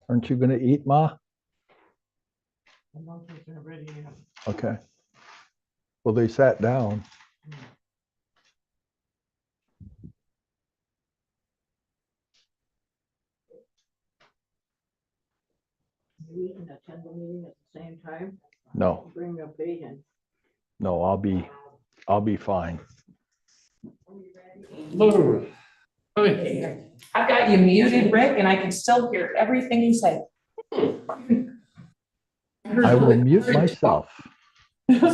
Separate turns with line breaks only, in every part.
Aren't you gonna eat, Ma?
I don't think they're ready yet.
Okay. Well, they sat down.
You can attend the meeting at the same time.
No,
Bring a bacon.
no, I'll be fine.
Hello. Hi.
I've got you muted, Rick, and I can still hear everything you say.
I will mute myself.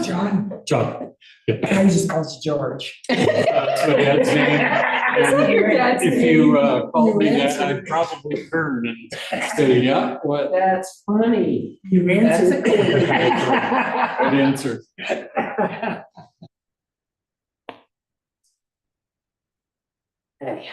John.
John.
I just called you George.
That's my dad's name. And
Your dad's
if
name.
you called me
You
that,
answered.
I'd probably turn and say, yeah, what?
That's funny. You answered.
Good answer.
Hey.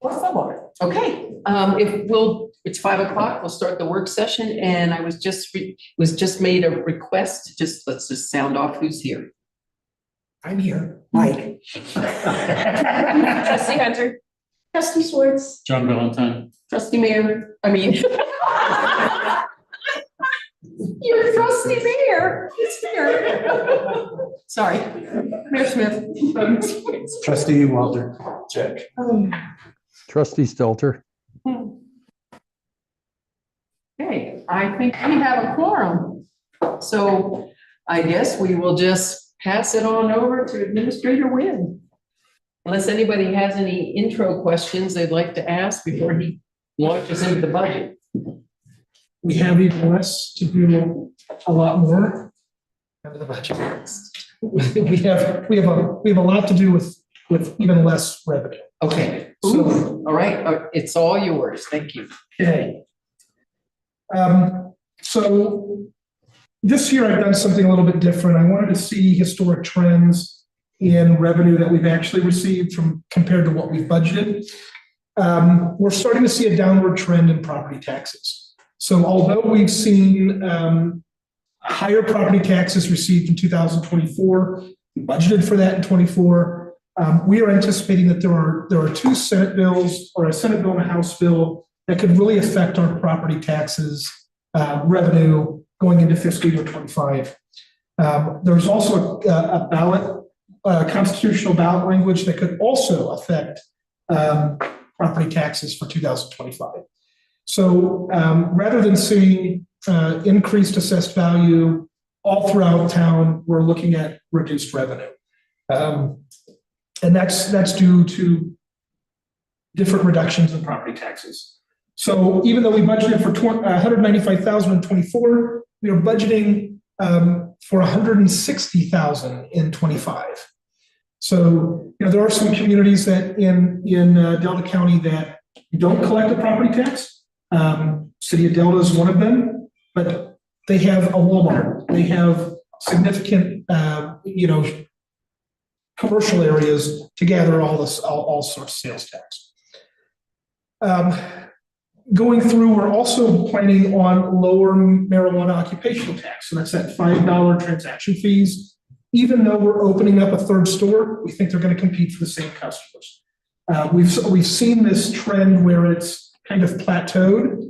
Okay, it's 5 o'clock, we'll start the work session, and I was just made a request, let's just sound off who's here.
I'm here, Mike.
Trustee Hunter,
Trustee Schwartz.
John Valentine.
trustee Mayor, you're trustee Mayor, it's here. Sorry, Mayor Smith.
Trustee Walter. Check.
Trustee Stelter.
Okay, I think we have a quorum. So I guess we will just pass it on over to Administrator Wynn. Unless anybody has any intro questions they'd like to ask before he launches into the budget.
We have even less to do a lot more. Under the budget. We have a lot to do with even less revenue.
Okay,
So,
all right, it's all yours, thank you.
okay. So this year I've done something a little bit different. I wanted to see historic trends in revenue that we've actually received from compared to what we've budgeted. We're starting to see a downward trend in property taxes. So although we've seen higher property taxes received in 2024, we budgeted for that in 24. We are anticipating that there are two Senate bills, or a Senate bill and a House bill, that could really affect our property taxes revenue going into fiscal year 25. There's also a ballot, constitutional ballot language that could also affect property taxes for 2025. So rather than seeing increased assessed value all throughout town, we're looking at reduced revenue. And that's due to different reductions in property taxes. So even though we budgeted for $195,000 in 24, we are budgeting for $160,000 in 25. So there are some communities that in Delta County that don't collect a property tax. City of Delta is one of them, but they have a Walmart. They have significant commercial areas to gather all sorts of sales tax. Going through, we're also planning on lower marijuana occupational tax. So that's that $5 transaction fees. Even though we're opening up a third store, we think they're going to compete for the same customers. We've seen this trend where it's kind of plateaued.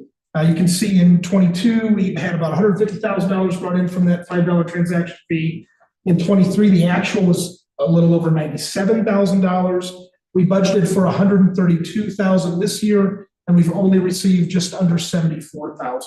You can see in 22, we had about $150,000 brought in from that $5 transaction fee. In 23, the actual was a little over $97,000. We budgeted for $132,000 this year, and we've only received just under $74,000.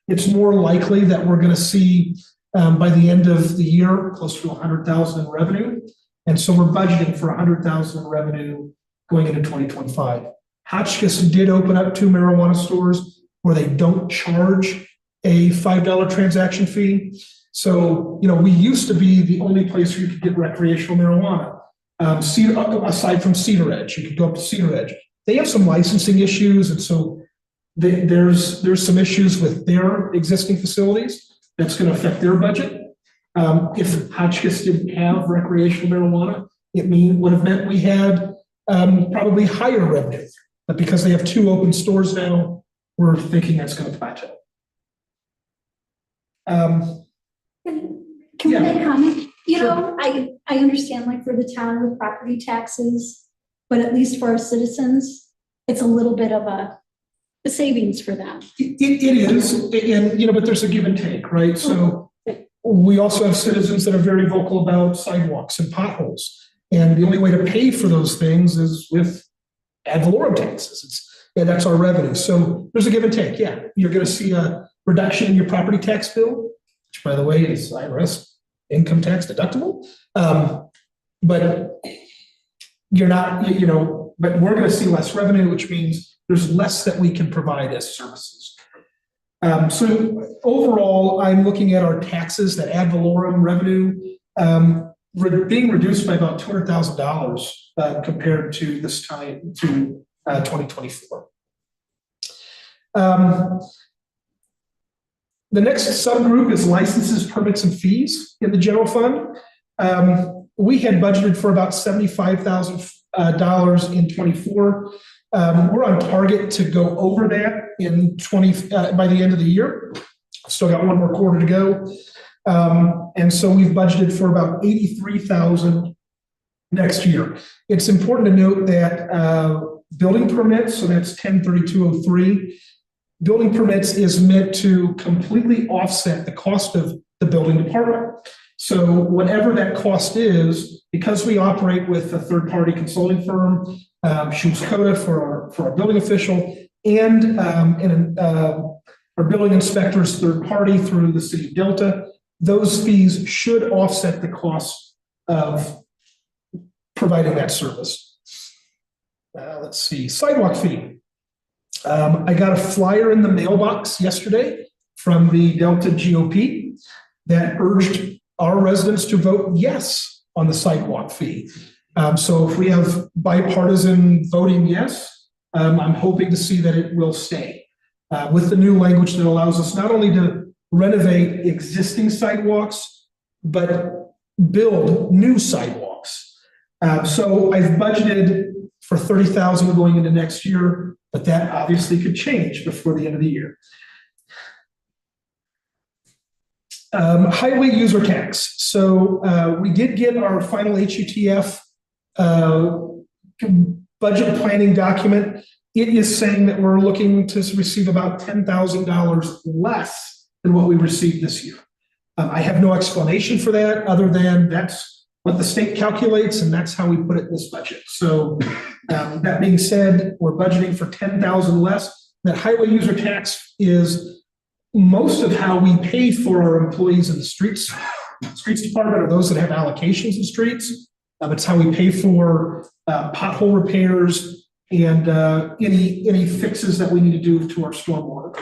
It's more likely that we're going to see by the end of the year close to $100,000 in revenue, and so we're budgeting for $100,000 in revenue going into 2025. Hotchkiss did open up 2 marijuana stores where they don't charge a $5 transaction fee. So, we used to be the only place where you could get recreational marijuana. Aside from Cedar Edge, you could go up to Cedar Edge. They have some licensing issues, and so there's some issues with their existing facilities that's going to affect their budget. If Hotchkiss didn't have recreational marijuana, it would have meant we had probably higher revenue. But because they have 2 open stores now, we're thinking that's going to plateau.
Can I make a comment? I understand, like, for the town with property taxes, but at least for our citizens, it's a little bit of a savings for them.
It is, and but there's a give and take, right? So we also have citizens that are very vocal about sidewalks and potholes, and the only way to pay for those things is with ad valorem taxes. That's our revenue. So there's a give and take. Yeah, you're going to see a reduction in your property tax bill, which, by the way, is IRS income tax deductible. But you're not, but we're going to see less revenue, which means there's less that we can provide as services. So overall, I'm looking at our taxes, that ad valorem revenue, being reduced by about $200,000 compared to this time to 2024. The next subgroup is licenses, permits, and fees in the general fund. We had budgeted for about $75,000 in 24. We're on target to go over that in by the end of the year. Still got one more quarter to go. And so we've budgeted for about 83,000 next year. It's important to note that building permits, so that's 103203, building permits is meant to completely offset the cost of the building department. So whatever that cost is, because we operate with a third-party consulting firm, Schutz Coda for our building official, and our building inspector's third party through the city of Delta, those fees should offset the cost of providing that service. Let's see, sidewalk fee. I got a flyer in the mailbox yesterday from the Delta GOP that urged our residents to vote yes on the sidewalk fee. So if we have bipartisan voting yes, I'm hoping to see that it will stay with the new language that allows us not only to renovate existing sidewalks, but build new sidewalks. So I've budgeted for 30,000 going into next year, but that obviously could change before the end of the year. Highway user tax. So we did get our final HUTF budget planning document. It is saying that we're looking to receive about $10,000 less than what we received this year. I have no explanation for that other than that's what the state calculates, and that's how we put it in this budget. So that being said, we're budgeting for $10,000 less. That highway user tax is most of how we pay for our employees in the streets department, or those that have allocations in streets. It's how we pay for pothole repairs and any fixes that we need to do to our stormwater.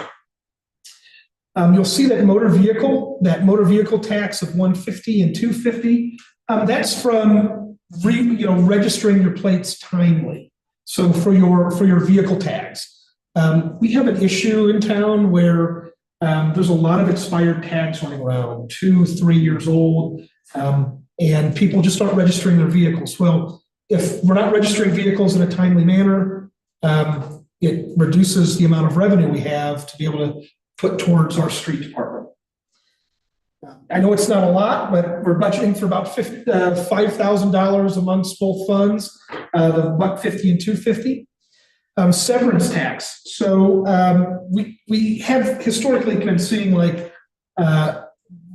You'll see that motor vehicle tax of $150 and $250. That's from registering your plates timely. So for your vehicle tags, we have an issue in town where there's a lot of expired tags running around, 2-3 years old, and people just aren't registering their vehicles. Well, if we're not registering vehicles in a timely manner, it reduces the amount of revenue we have to be able to put towards our street department. I know it's not a lot, but we're budgeting for about $5,000 amongst both funds, the $150 and $250. Severance tax. So we have historically been seeing like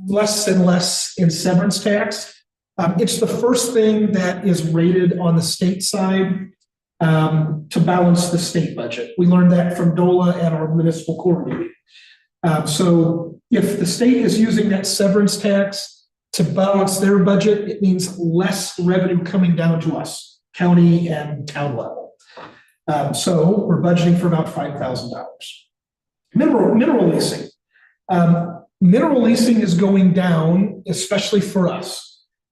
less and less in severance tax. It's the first thing that is rated on the state side to balance the state budget. We learned that from DOLA at our municipal court meeting. So if the state is using that severance tax to balance their budget, it means less revenue coming down to us, county and town level. So we're budgeting for about $5,000. Mineral leasing. Mineral leasing is going down, especially for us.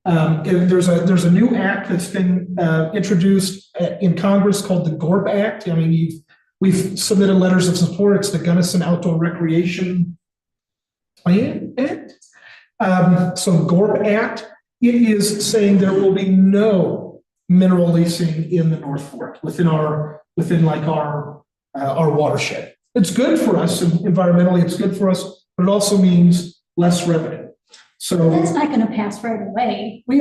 There's a new act that's been introduced in Congress called the GORP Act. I mean, we've submitted letters of support. It's the Gunnison Outdoor Recreation Plan Act. So GORP Act, it is saying there will be no mineral leasing in the North Fork within our watershed. It's good for us environmentally. It's good for us, but it also means less revenue. So
that's not going to pass right away. If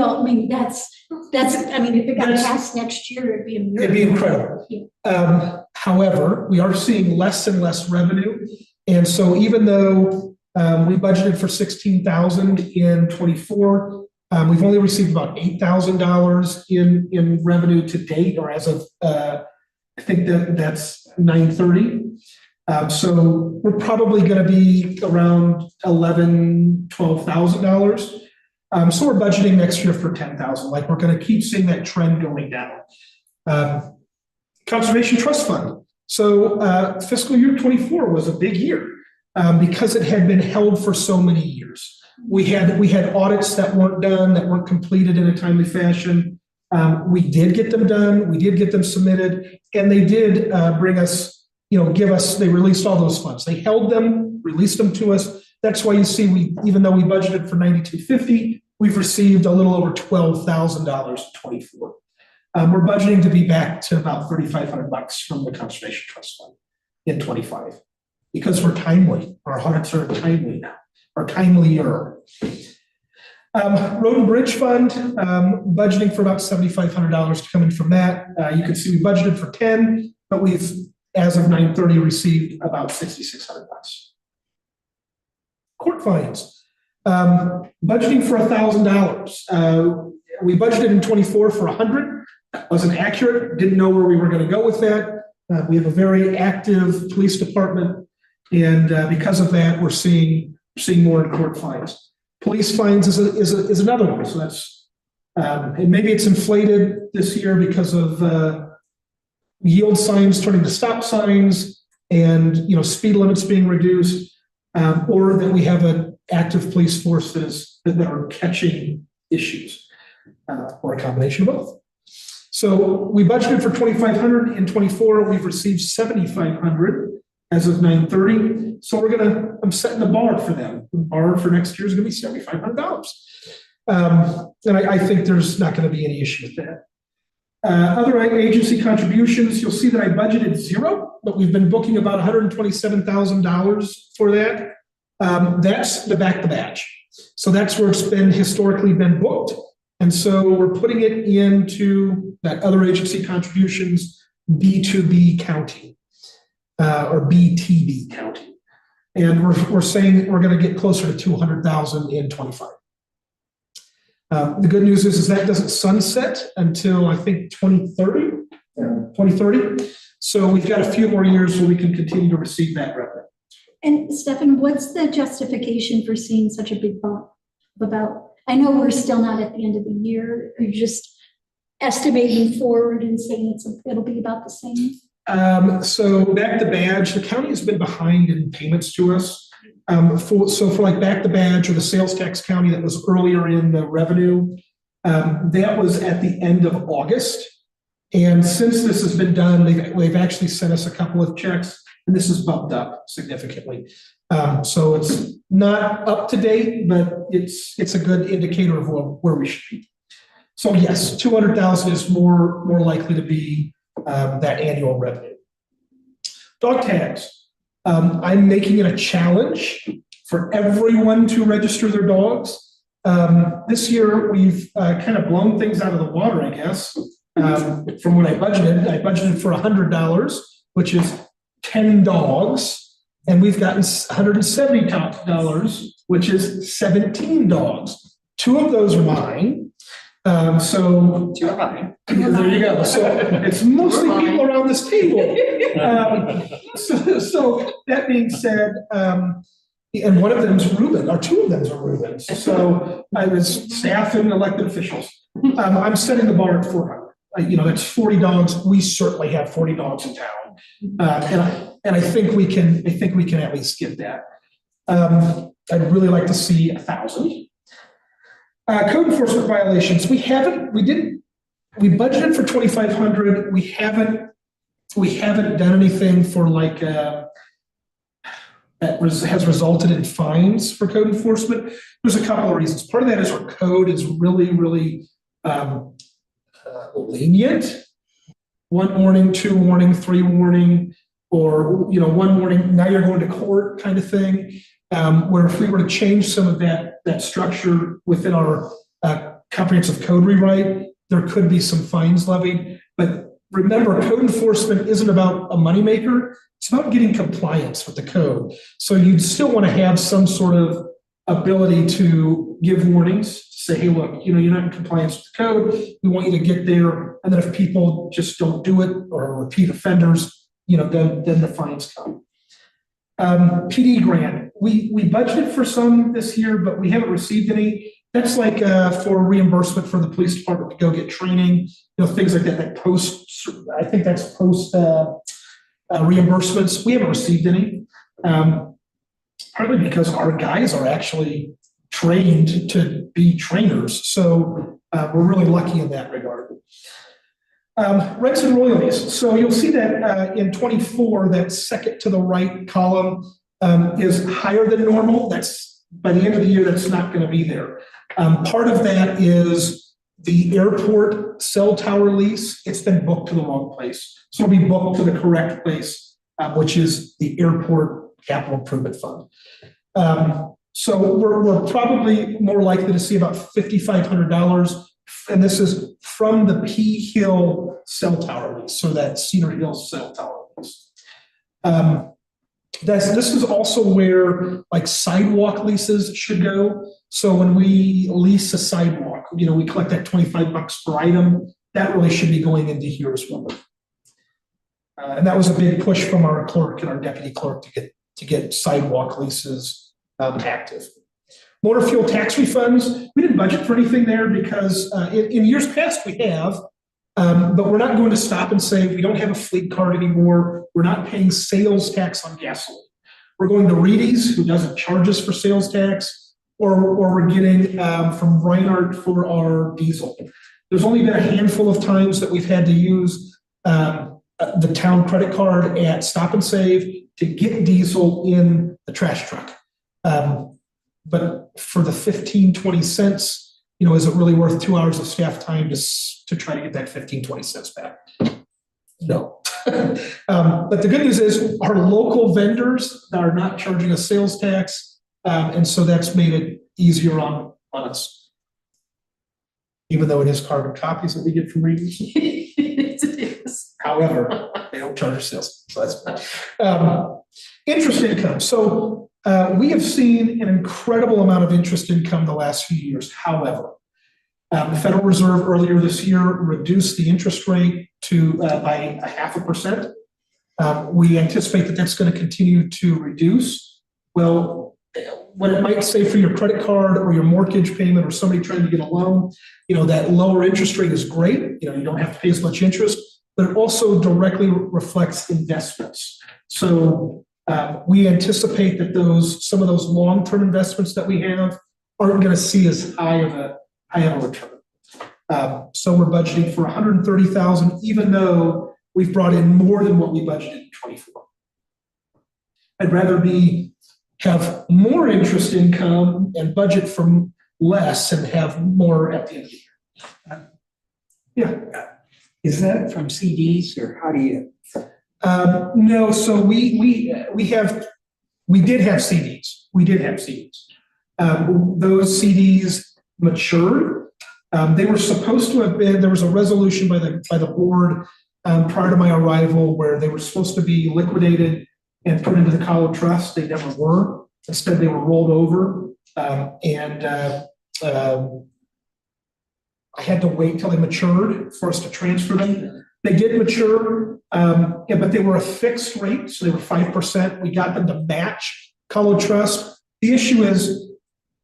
it got passed next year, it'd be a miracle.
It'd be incredible. However, we are seeing less and less revenue. And so even though we budgeted for $16,000 in 24, we've only received about $8,000 in revenue to date, or as of, I think that's 9/30. So we're probably going to be around $11,000, $12,000. So we're budgeting next year for $10,000. Like, we're going to keep seeing that trend going down. Conservation Trust Fund. So fiscal year 24 was a big year because it had been held for so many years. We had audits that weren't done, that weren't completed in a timely fashion. We did get them done. We did get them submitted, and they did bring us, they released all those funds. They held them, released them to us. That's why you see even though we budgeted for $9,250, we've received a little over $12,000 in 24. We're budgeting to be back to about $3,500 from the Conservation Trust Fund in 25, because we're timely. Our audits are timely now, or timelier. Road and Bridge Fund, budgeting for about $7,500 to come in from that. You can see we budgeted for 10, but we've, as of 9:30, received about $6,600. Court fines, budgeting for $1,000. We budgeted in 24 for 100. Wasn't accurate. Didn't know where we were going to go with that. We have a very active police department, and because of that, we're seeing more in court fines. Police fines is another one. So that's and maybe it's inflated this year because of yield signs turning to stop signs, and speed limits being reduced, or that we have an active police force that are catching issues, or a combination of both. So we budgeted for 2,500 in 24. We've received 7,500 as of 9:30. So I'm setting the bar for them. The bar for next year is going to be $7,500. And I think there's not going to be any issue with that. Other agency contributions, you'll see that I budgeted 0, but we've been booking about $127,000 for that. That's the back to badge. So that's where it's been historically been booked. And so we're putting it into that other agency contributions, B2B county, or BTB county. And we're saying we're going to get closer to 200,000 in 25. The good news is that doesn't sunset until I think 2030. So we've got a few more years where we can continue to receive that revenue.
And Stefan, what's the justification for seeing such a big bump? I know we're still not at the end of the year. Are you just estimating forward and saying it'll be about the same?
So back to badge, the county has been behind in payments to us. For like back to badge or the sales tax county that was earlier in the revenue, that was at the end of August. And since this has been done, they've actually sent us a couple of checks, and this has bumped up significantly. So it's not up to date, but it's a good indicator of where we should be. So yes, 200,000 is more likely to be that annual revenue. Dog tags. I'm making it a challenge for everyone to register their dogs. This year, we've kind of blown things out of the water, I guess, from what I budgeted. I budgeted for $100, which is 10 dogs, and we've gotten $170, which is 17 dogs. 2 of those are mine. So
2 are mine.
there you go. So it's mostly people around this table. So that being said, and one of them is Reuben, or 2 of them are Reubens. So I was staff and elected officials. I'm setting the bar at 400. That's 40 dogs. We certainly have 40 dogs in town, and I think we can. I think we can at least get that. I'd really like to see 1,000. Code enforcement violations. We budgeted for 2,500. We haven't done anything for like that has resulted in fines for code enforcement. There's a couple of reasons. Part of that is our code is really lenient. 1 warning, 2 warning, 3 warning, or 1 warning, now you're going to court kind of thing. Where if we were to change some of that structure within our comprehensive code rewrite, there could be some fines levied. But remember, code enforcement isn't about a moneymaker. It's about getting compliance with the code. So you'd still want to have some sort of ability to give warnings, say, hey, look, you're not in compliance with the code. We want you to get there. And then if people just don't do it or repeat offenders, then the fines come. PD grant. We budgeted for some this year, but we haven't received any. That's like for reimbursement for the police department to go get training, things like that. I think that's post reimbursements. We haven't received any, partly because our guys are actually trained to be trainers. So we're really lucky in that regard. Rents and royalties. So you'll see that in 24, that second to the right column is higher than normal. That's by the end of the year, that's not going to be there. Part of that is The airport cell tower lease, it's been booked to the wrong place. So it'll be booked to the correct place, which is the airport capital improvement fund. So we're probably more likely to see about $5,500. And this is from the P Hill cell tower lease, so that Cedar Hill cell tower lease. This is also where like sidewalk leases should go. So when we lease a sidewalk, we collect that $25 per item. That really should be going into here as well. And that was a big push from our clerk and our deputy clerk to get sidewalk leases active. Motor fuel tax refunds, we didn't budget for anything there because in years past we have, but we're not going to stop and say we don't have a fleet card anymore. We're not paying sales tax on gasoline. We're going to Reedy's, who doesn't charge us for sales tax, or we're getting from Reinhardt for our diesel. There's only been a handful of times that we've had to use the town credit card at Stop and Save to get diesel in the trash truck. But for the 15-20 cents, is it really worth 2 hours of staff time to try to get that 15-20 cents back? No. But the good news is our local vendors are not charging us sales tax. And so that's made it easier on us. Even though it is carbon copies that we get from Reedy's.
It is.
However, they don't charge us sales. So that's fine. Interest income. So we have seen an incredible amount of interest income the last few years. However, the Federal Reserve earlier this year reduced the interest rate to by 0.5%. We anticipate that that's going to continue to reduce. Well, what it might say for your credit card or your mortgage payment or somebody trying to get a loan, that lower interest rate is great. You don't have to pay as much interest, but it also directly reflects investments. So we anticipate that some of those long-term investments that we have aren't going to see as high of a return. So we're budgeting for $130,000, even though we've brought in more than what we budgeted in 24. I'd rather have more interest income and budget for less and have more at the end of the year. Yeah.
Is that from CDs or how do you?
No, so we did have CDs. We did have CDs. Those CDs matured. They were supposed to have been. There was a resolution by the board prior to my arrival where they were supposed to be liquidated and put into the Colo Trust. They never were. Instead, they were rolled over, and I had to wait till they matured for us to transfer them. They did mature, but they were a fixed rate, so they were 5%. We got them to match Colo Trust. The issue is,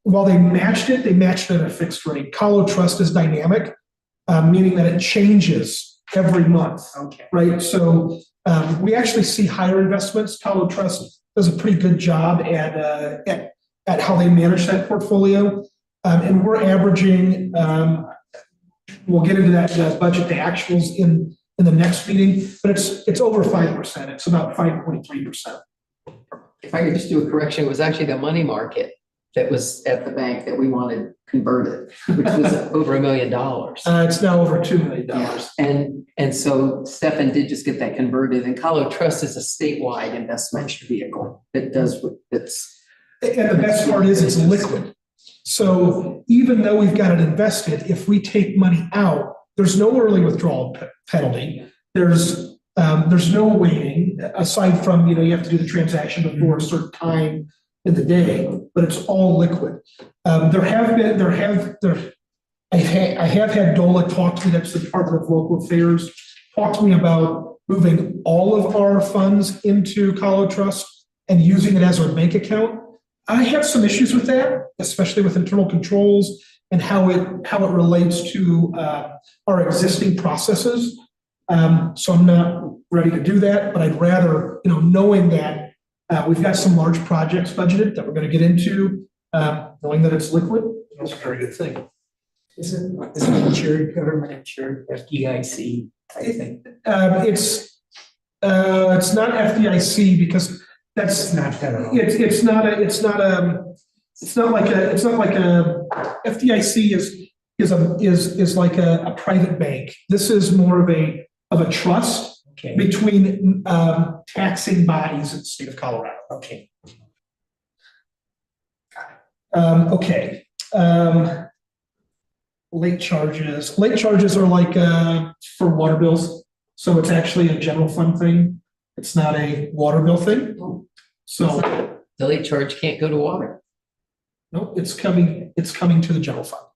while they matched it at a fixed rate. Colo Trust is dynamic, meaning that it changes every month.
Okay.
Right? So we actually see higher investments. Colo Trust does a pretty good job at how they manage that portfolio. And we're averaging, we'll get into that budget to actuals in the next meeting, but it's over 5%. It's about 5.3%.
If I could just do a correction, it was actually the money market that was at the bank that we wanted converted, which was over $1 million.
It's now over $2 million.
Yeah. And so Stefan did just get that converted, and Colo Trust is a statewide investment vehicle that does what it's.
And the best part is it's liquid. So even though we've got it invested, if we take money out, there's no early withdrawal penalty. There's no waiting aside from, you have to do the transaction before a certain time in the day, but it's all liquid. I have had DOLA talk to me, that's the Department of Local Affairs, talk to me about moving all of our funds into Colo Trust and using it as our bank account. I have some issues with that, especially with internal controls and how it relates to our existing processes. So I'm not ready to do that, but I'd rather, knowing that we've got some large projects budgeted that we're going to get into, knowing that it's liquid, that's a very good thing.
Is it insured, government insured, FDIC? I think
It's not FDIC because that's
not federal.
It's not like a FDIC is like a private bank. This is more of a trust
Okay,
between taxing bodies in the state of Colorado.
okay.
Okay. Late charges. Late charges are like for water bills. So it's actually a general fund thing. It's not a water bill thing. So,
The late charge can't go to water.
no, it's coming to the general fund.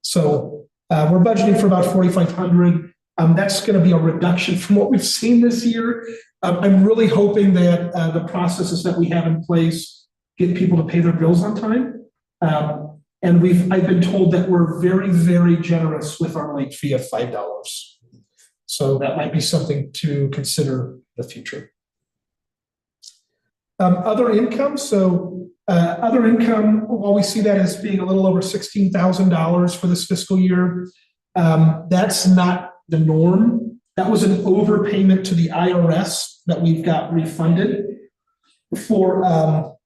So we're budgeting for about 4,500. That's going to be a reduction from what we've seen this year. I'm really hoping that the processes that we have in place get people to pay their bills on time. And I've been told that we're very, very generous with our late fee of $5. So that might be something to consider in the future. Other income. So other income, while we see that as being a little over $16,000 for this fiscal year, that's not the norm. That was an overpayment to the IRS that we've got refunded for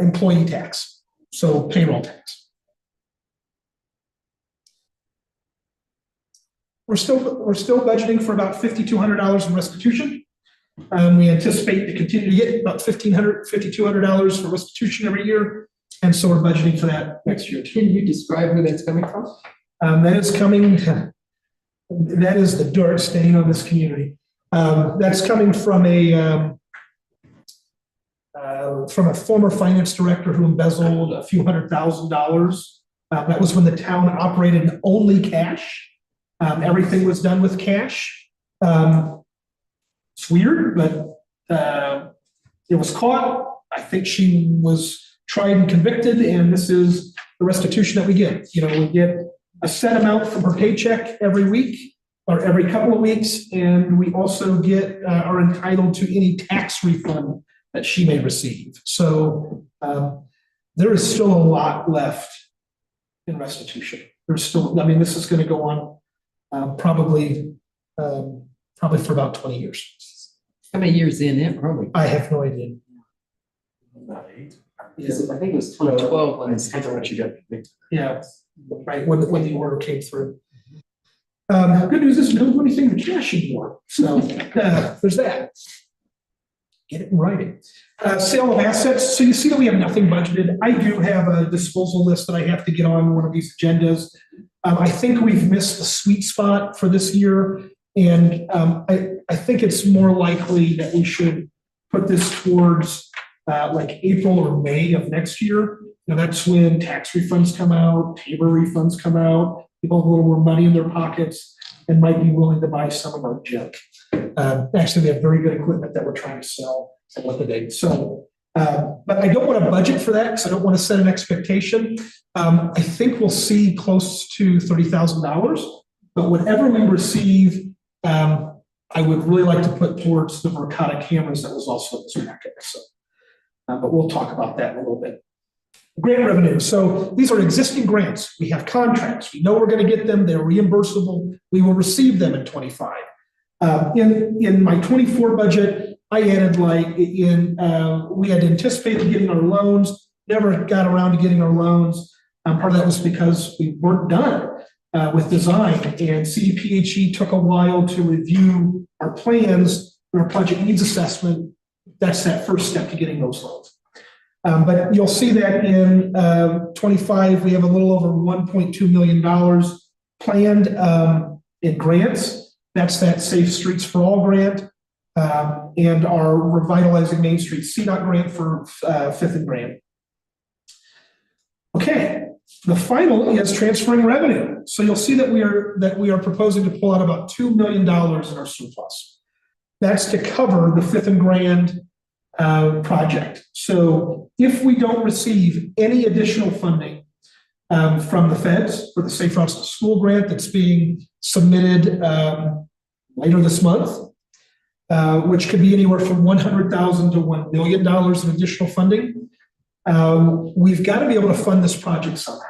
employee tax. So payroll tax. We're still budgeting for about $5,200 in restitution. We anticipate to continue to get about $1,500, $5,200 for restitution every year. And so we're budgeting for that next year too.
Can you describe where that's coming from?
That is coming, that is the dirt stain on this community. That's coming from a former finance director who embezzled a few $100,000. That was when the town operated in only cash. Everything was done with cash. It's weird, but it was caught. I think she was tried and convicted, and this is the restitution that we get. You know, we get a set amount from her paycheck every week or every couple of weeks, and we also are entitled to any tax refund that she may receive. So there is still a lot left in restitution. There's still, I mean, this is going to go on probably for about 20 years.
How many years in it, probably?
I have no idea.
I think it was 2012 when it's.
Yeah, right, when the order came through. Good news is we don't do anything with cash anymore. So there's that. Get it in writing. Sale of assets. So you see that we have nothing budgeted. I do have a disposal list that I have to get on one of these agendas. I think we've missed the sweet spot for this year. And I think it's more likely that we should put this towards like April or May of next year. Now that's when tax refunds come out, payroll refunds come out. People have a little more money in their pockets and might be willing to buy some of our junk. Actually, we have very good equipment that we're trying to sell and liquidate. So, but I don't want to budget for that because I don't want to set an expectation. I think we'll see close to $30,000, but whatever we receive, I would really like to put towards the Verkada cameras that was also in this packet. So, but we'll talk about that in a little bit. Grant revenue. So these are existing grants. We have contracts. We know we're going to get them. They're reimbursable. We will receive them in 25. In my 24 budget, I added we had anticipated getting our loans, never got around to getting our loans. Part of that was because we weren't done with design, and CDPHE took a while to review our plans and our project needs assessment. That's that first step to getting those loans. But you'll see that in 25, we have a little over $1.2 million planned in grants. That's that Safe Streets for All grant and our Revitalizing Main Street CDOT grant for Fifth and Grand. Okay, the final is transferring revenue. So you'll see that we are proposing to pull out about $2 million in our surplus. That's to cover the Fifth and Grand project. So if we don't receive any additional funding from the feds for the Safe Routes to School grant that's being submitted later this month, which could be anywhere from $100,000 to $1 million of additional funding, we've got to be able to fund this project somehow.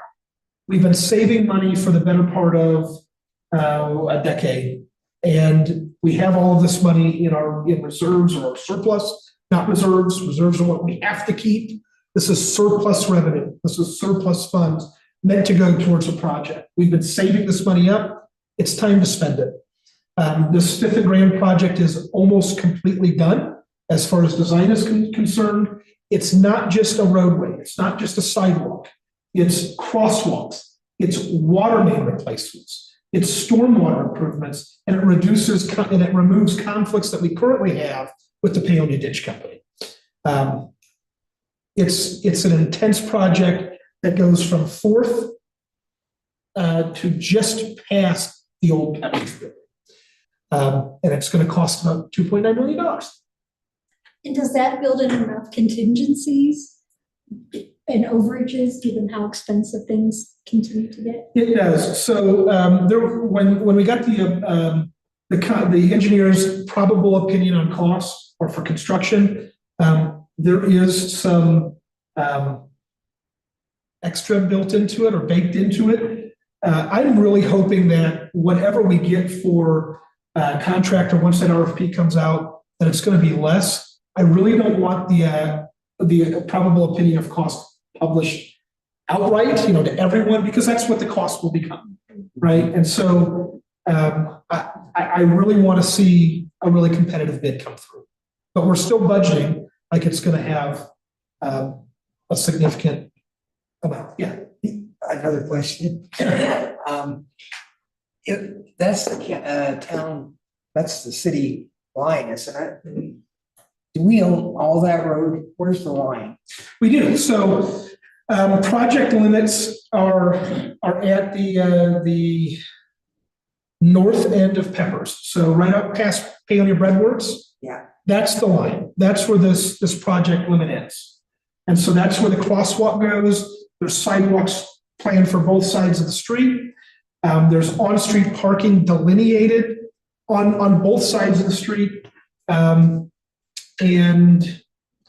We've been saving money for the better part of a decade, and we have all of this money in reserves or surplus. Not reserves. Reserves are what we have to keep. This is surplus revenue. This is surplus funds meant to go towards a project. We've been saving this money up. It's time to spend it. This fifth and Grand project is almost completely done as far as design is concerned. It's not just a roadway. It's not just a sidewalk. It's crosswalks. It's water main replacements. It's stormwater improvements, and it removes conflicts that we currently have with the Paonia Ditch Company. It's an intense project that goes from Fourth to just past the old Pepper's Building. And it's going to cost about $2.9 million.
And does that build in enough contingencies and overages, given how expensive things continue to get?
It does. So when we got the engineer's probable opinion on costs or for construction, there is some extra built into it or baked into it. I'm really hoping that whatever we get for contractor, once that RFP comes out, that it's going to be less. I really don't want the probable opinion of cost published outright, to everyone, because that's what the cost will become, right? And so I really want to see a really competitive bid come through, but we're still budgeting like it's going to have a significant amount. Yeah.
Another question. That's the town, that's the city line, isn't it? Do we own all that road? Where's the line?
We do. So project limits are at the north end of Peppers. So right up past Paonia Breadworks.
Yeah.
That's the line. That's where this project limit is. And so that's where the crosswalk goes. There's sidewalks planned for both sides of the street. There's on-street parking delineated on both sides of the street. And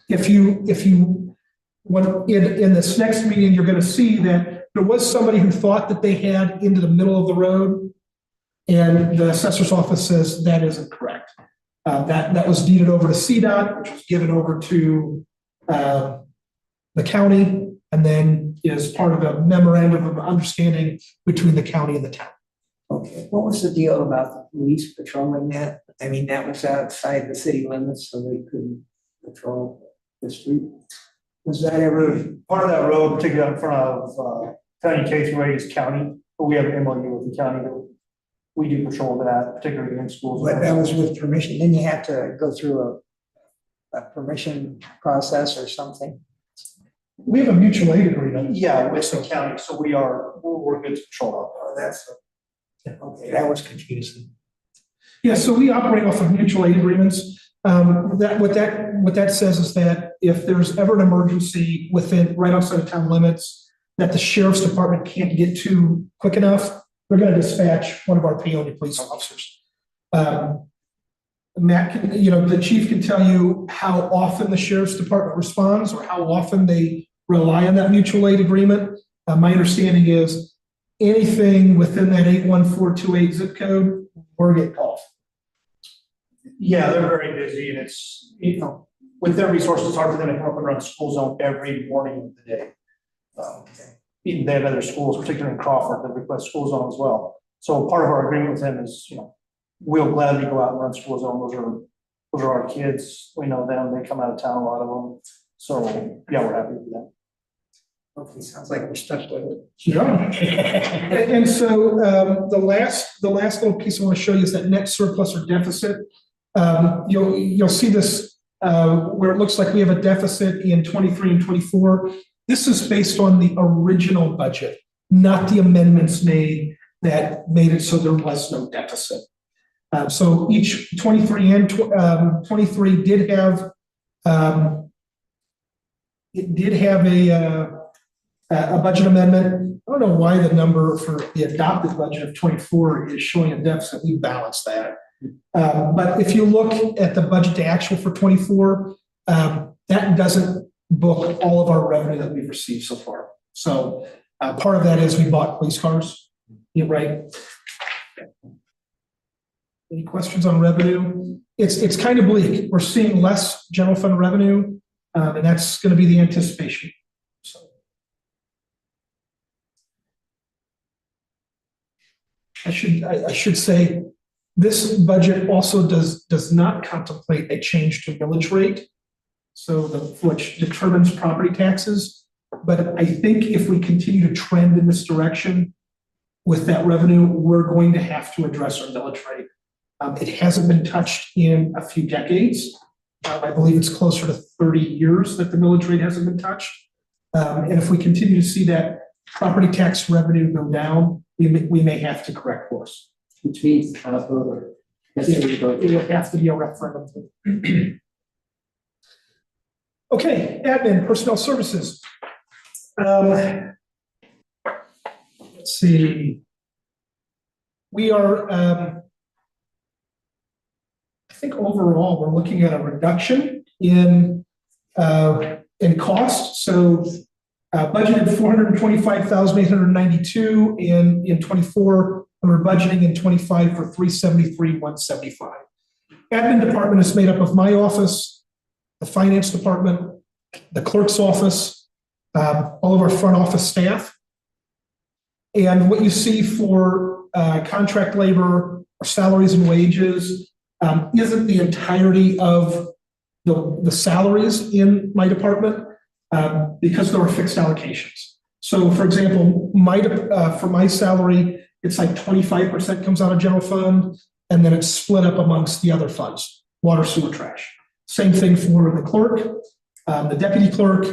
if you in this next meeting, you're going to see that there was somebody who thought that they had into the middle of the road, and the assessor's office says that isn't correct. That was deeded over to CDOT, which was given over to the county, and then is part of a memorandum of understanding between the county and the town.
Okay, what was the deal about the police patrolling that? I mean, that was outside the city limits, so they couldn't patrol the street. Was that ever?
Part of that road, particularly in front of County K-8 is county, but we have an MOU with the county that we do patrol that, particularly in schools.
But that was with permission, then you have to go through a permission process or something?
We have a mutual aid agreement.
Yeah, with the county, so we're good to patrol
Oh, that's, okay, that was confusing.
Yeah, so we operate off of mutual aid agreements. What that says is that if there's ever an emergency right outside of town limits that the sheriff's department can't get to quick enough, they're going to dispatch one of our Paonia police officers. Matt can, the chief can tell you how often the sheriff's department responds or how often they rely on that mutual aid agreement. My understanding is anything within that 81428 zip code, we're getting called.
Yeah, they're very busy, and it's, with their resources, it's hard for them to come up and run school zone every morning of the day. Even they have other schools, particularly in Crawford, that request school zone as well. So part of our agreement with them is, we'll gladly go out and run school zone. Those are our kids. We know them. They come out of town, a lot of them. So yeah, we're happy with that.
Okay, sounds like we're stuck with it.
Yeah. And so the last little piece I want to show you is that net surplus or deficit. You'll see this where it looks like we have a deficit in 23 and 24. This is based on the original budget, not the amendments made that made it so there was no deficit. So each 23 and 23 did have a budget amendment. I don't know why the number for the adopted budget of 24 is showing a deficit. We balanced that. But if you look at the budget to actual for 24, that doesn't book all of our revenue that we've received so far. So part of that is we bought police cars, right? Any questions on revenue? It's kind of bleak. We're seeing less general fund revenue, and that's going to be the anticipation. So. I should say, this budget also does not contemplate a change to millage rate. So which determines property taxes. But I think if we continue to trend in this direction with that revenue, we're going to have to address our millage rate. It hasn't been touched in a few decades. I believe it's closer to 30 years that the millage rate hasn't been touched. And if we continue to see that property tax revenue go down, we may have to correct course.
Which means, voter.
It will have to be a referendum. Okay, admin, personnel services. Let's see. We are, I think overall, we're looking at a reduction in cost. So budgeted 425,892 in 24, and we're budgeting in 25 for 373,175. Admin department is made up of my office, the finance department, the clerk's office, all of our front office staff. And what you see for contract labor or salaries and wages isn't the entirety of the salaries in my department because there are fixed allocations. So for example, for my salary, it's like 25% comes out of general fund, and then it's split up amongst the other funds, water, sewer, trash. Same thing for the clerk, the deputy clerk,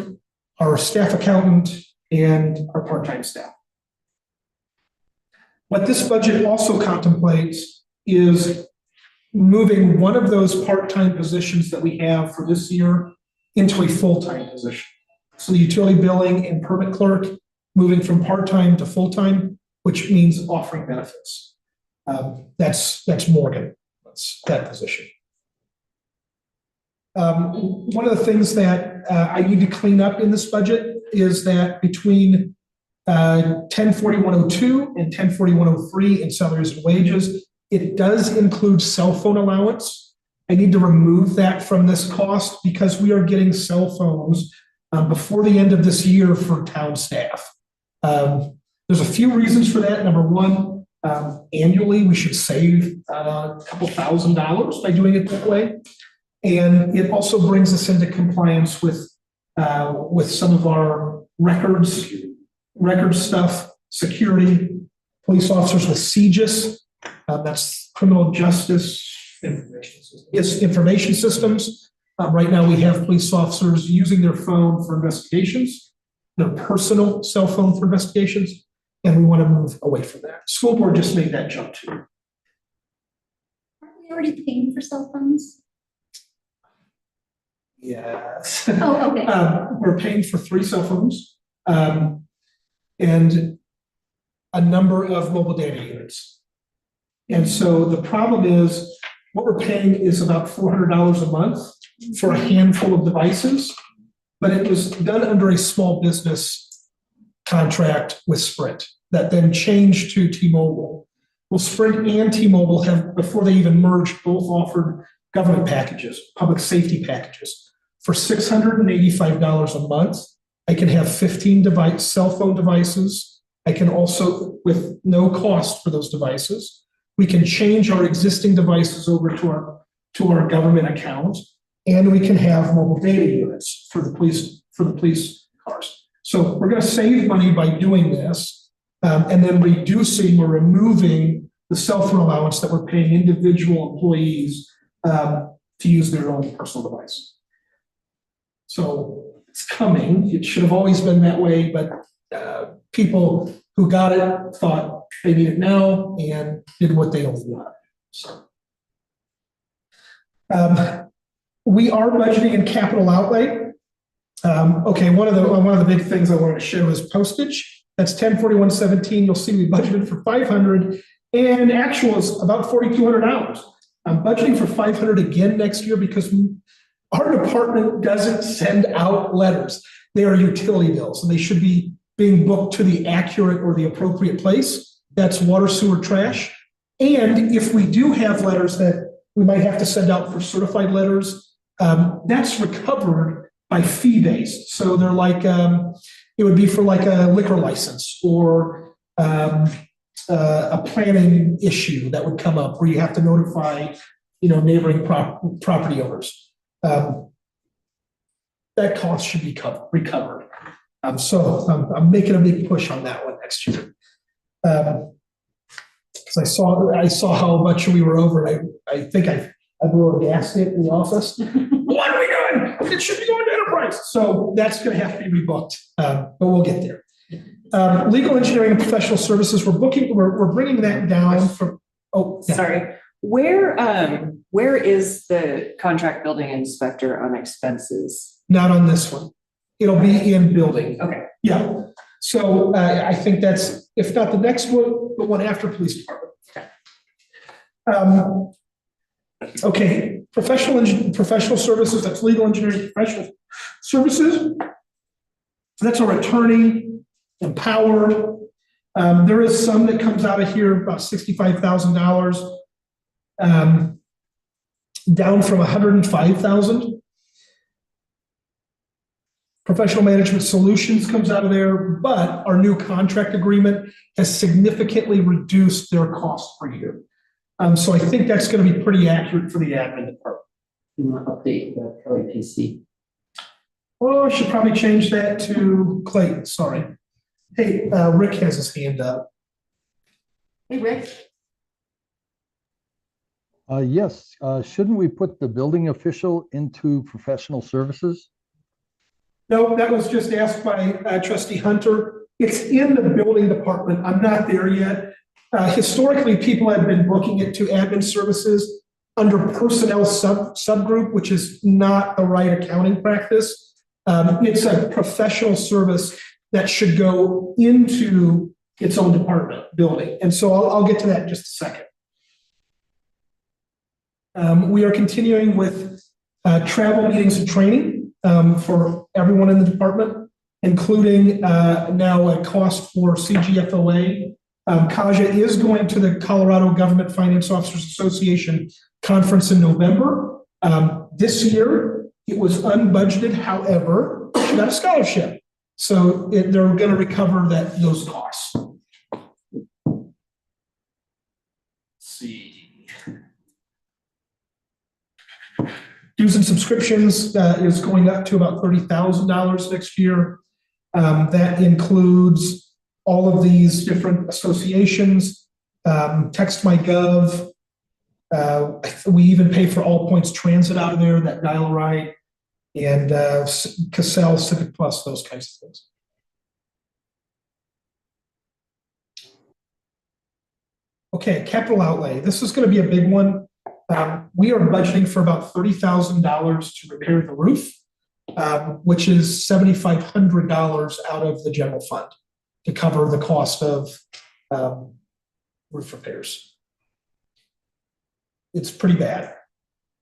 our staff accountant, and our part-time staff. What this budget also contemplates is moving one of those part-time positions that we have for this year into a full-time position. So the utility billing and permit clerk moving from part-time to full-time, which means offering benefits. That's Morgan, that's that position. One of the things that I need to clean up in this budget is that between 104102 and 104103 in salaries and wages, it does include cell phone allowance. I need to remove that from this cost because we are getting cell phones before the end of this year for town staff. There's a few reasons for that. Number one, annually we should save a couple $1,000s by doing it that way. And it also brings us into compliance with some of our records stuff, security, police officers with CJIS, that's criminal justice information systems. Right now we have police officers using their phone for investigations, their personal cell phone for investigations, and we want to move away from that. School board just made that jump too.
Aren't we already paying for cell phones?
Yes.
Oh, okay.
We're paying for 3 cell phones and a number of mobile data units. And so the problem is what we're paying is about $400 a month for a handful of devices, but it was done under a small business contract with Sprint that then changed to T-Mobile. Well, Sprint and T-Mobile have, before they even merged, both offered government packages, public safety packages. For $685 a month, I can have 15 cell phone devices. I can also, with no cost for those devices, we can change our existing devices over to our government account, and we can have mobile data units for the police cars. So we're going to save money by doing this, and then reducing or removing the cell phone allowance that we're paying individual employees to use their own personal device. So it's coming. It should have always been that way, but people who got it thought they need it now and did what they only wanted. So we are budgeting in capital outlay. Okay, one of the big things I wanted to show is postage. That's 104117. You'll see we budgeted for 500, and actual is about $4,200. I'm budgeting for 500 again next year because our department doesn't send out letters. They are utility bills, and they should be being booked to the accurate or the appropriate place. That's water, sewer, trash. And if we do have letters that we might have to send out for certified letters, that's recovered by fee-based. So they're like, it would be for like a liquor license or a planning issue that would come up where you have to notify, neighboring property owners. That cost should be recovered. So I'm making a big push on that one next year. Because I saw how much we were over. I think I blew a gasket in the office. What are we doing? It should be going to enterprise. So that's going to have to be rebooked, but we'll get there. Legal engineering and professional services, we're bringing that down from, yeah.
Sorry, where is the contract building inspector on expenses?
Not on this one. It'll be in building.
Okay.
Yeah. So I think that's, if not the next one, the one after police department. Okay, professional services, that's legal engineering, professional services. That's our attorney, Empower. There is some that comes out of here, about $65,000, down from $105,000. Professional management solutions comes out of there, but our new contract agreement has significantly reduced their cost per year. So I think that's going to be pretty accurate for the admin department.
You want to update the LAPC?
Oh, I should probably change that to Clayton, sorry. Hey, Rick has his hand up.
Hey, Rick.
Yes, shouldn't we put the building official into professional services?
No, that was just asked by Trustee Hunter. It's in the building department. I'm not there yet. Historically, people have been booking it to admin services under personnel subgroup, which is not the right accounting practice. It's a professional service that should go into its own department building. And so I'll get to that in just a second. We are continuing with travel meetings and training for everyone in the department, including now a cost for CGFOA. Kaja is going to the Colorado Government Finance Officers Association conference in November. This year, it was unbudgeted. However, she got a scholarship. So they're going to recover those costs. Let's see. Dues and subscriptions is going up to about $30,000 next year. That includes all of these different associations, TextMyGov. We even pay for All Points Transit out of there, that Dial-A-Ride, and Cassell, Civic Plus, those kinds of things. Okay, capital outlay. This is going to be a big one. We are budgeting for about $30,000 to repair the roof, which is $7,500 out of the general fund to cover the cost of roof repairs. It's pretty bad.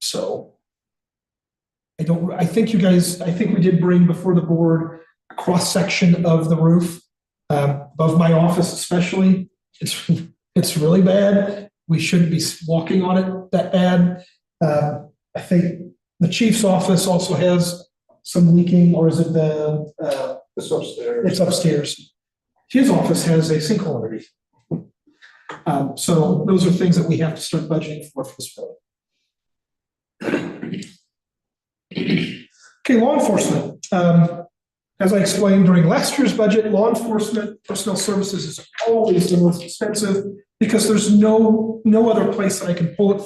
So I think we did bring before the board a cross section of the roof, above my office especially. It's really bad. We shouldn't be walking on it that bad. I think the chief's office also has some leaking, or is it
It's upstairs.
it's upstairs. His office has a sinkhole underneath. So those are things that we have to start budgeting for this building. Okay, law enforcement. As I explained during last year's budget, law enforcement personnel services is always the most expensive because there's no other place that I can pull it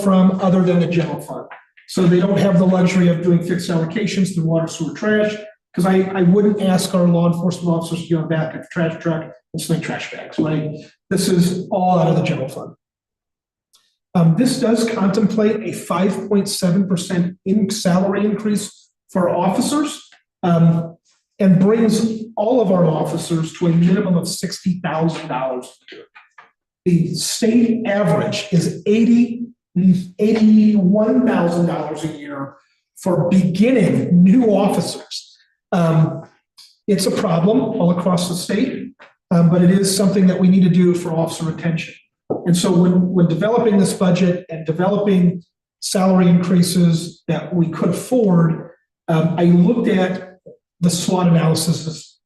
from other than the general fund. So they don't have the luxury of doing fixed allocations through water, sewer, trash, because I wouldn't ask our law enforcement officers to go back at the trash truck and sling trash bags, right? This is all out of the general fund. This does contemplate a 5.7% salary increase for our officers, and brings all of our officers to a minimum of $60,000 a year. The state average is $81,000 a year for beginning new officers. It's a problem all across the state, but it is something that we need to do for officer retention. And so when developing this budget and developing salary increases that we could afford, I looked at the SWOT analyses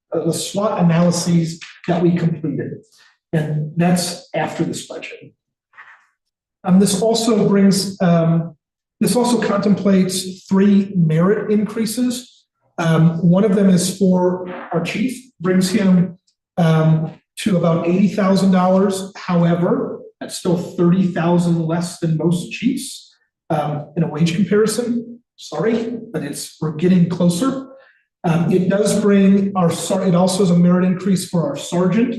that we completed. And that's after this budget. This also contemplates 3 merit increases. One of them is for our chief, brings him to about $80,000. However, that's still $30,000 less than most chiefs in a wage comparison. Sorry, but we're getting closer. It does bring it also is a merit increase for our sergeant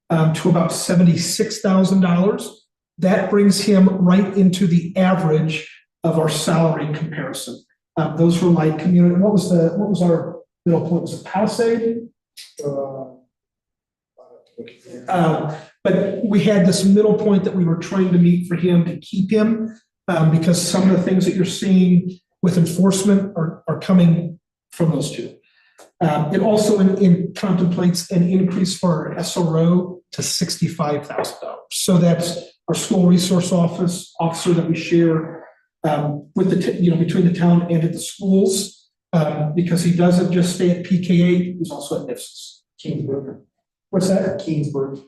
to about $76,000. That brings him right into the average of our salary comparison. Those were like community. What was our middle point? Was it Palisade? But we had this middle point that we were trying to meet for him to keep him because some of the things that you're seeing with enforcement are coming from those two. It also contemplates an increase for our SRO to $65,000. So that's our school resource officer that we share with between the town and at the schools because he doesn't just stay at PK8, he's also at NIFSS.
Keensburg.
What's that?
Keensburg.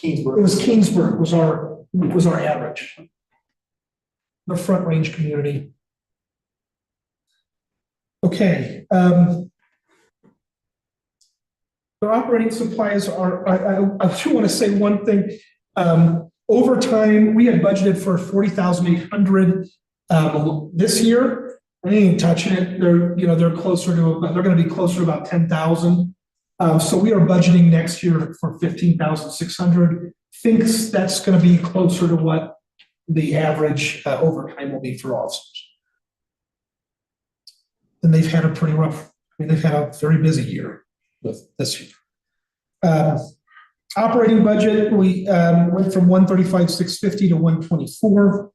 It was Kingsburg was our average. The Front Range community. Okay. The operating supplies are, I do want to say one thing. Over time, we had budgeted for 40,800 this year. They ain't touching it. They're closer to, they're going to be closer to about 10,000. So we are budgeting next year for 15,600. Thinks that's going to be closer to what the average overtime will be for officers. And they've had a pretty rough, they've had a very busy year with this year. Operating budget, we went from 135,650 to 124.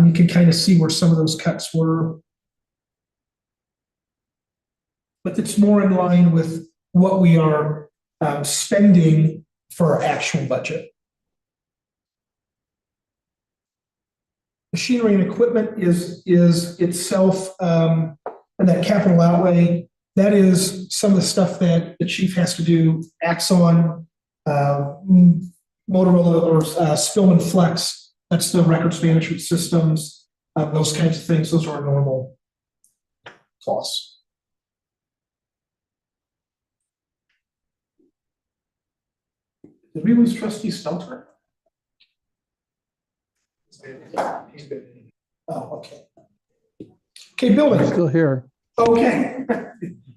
You can kind of see where some of those cuts were. But it's more in line with what we are spending for our actual budget. Machinery and equipment is itself, and that capital outlay, that is some of the stuff that the chief has to do. Axon, Motorola or Spillman Flex, that's the records management systems, those kinds of things. Those are our normal costs. Did we lose Trustee Stelter? Oh, okay. Okay, building.
I'm still here.
Okay.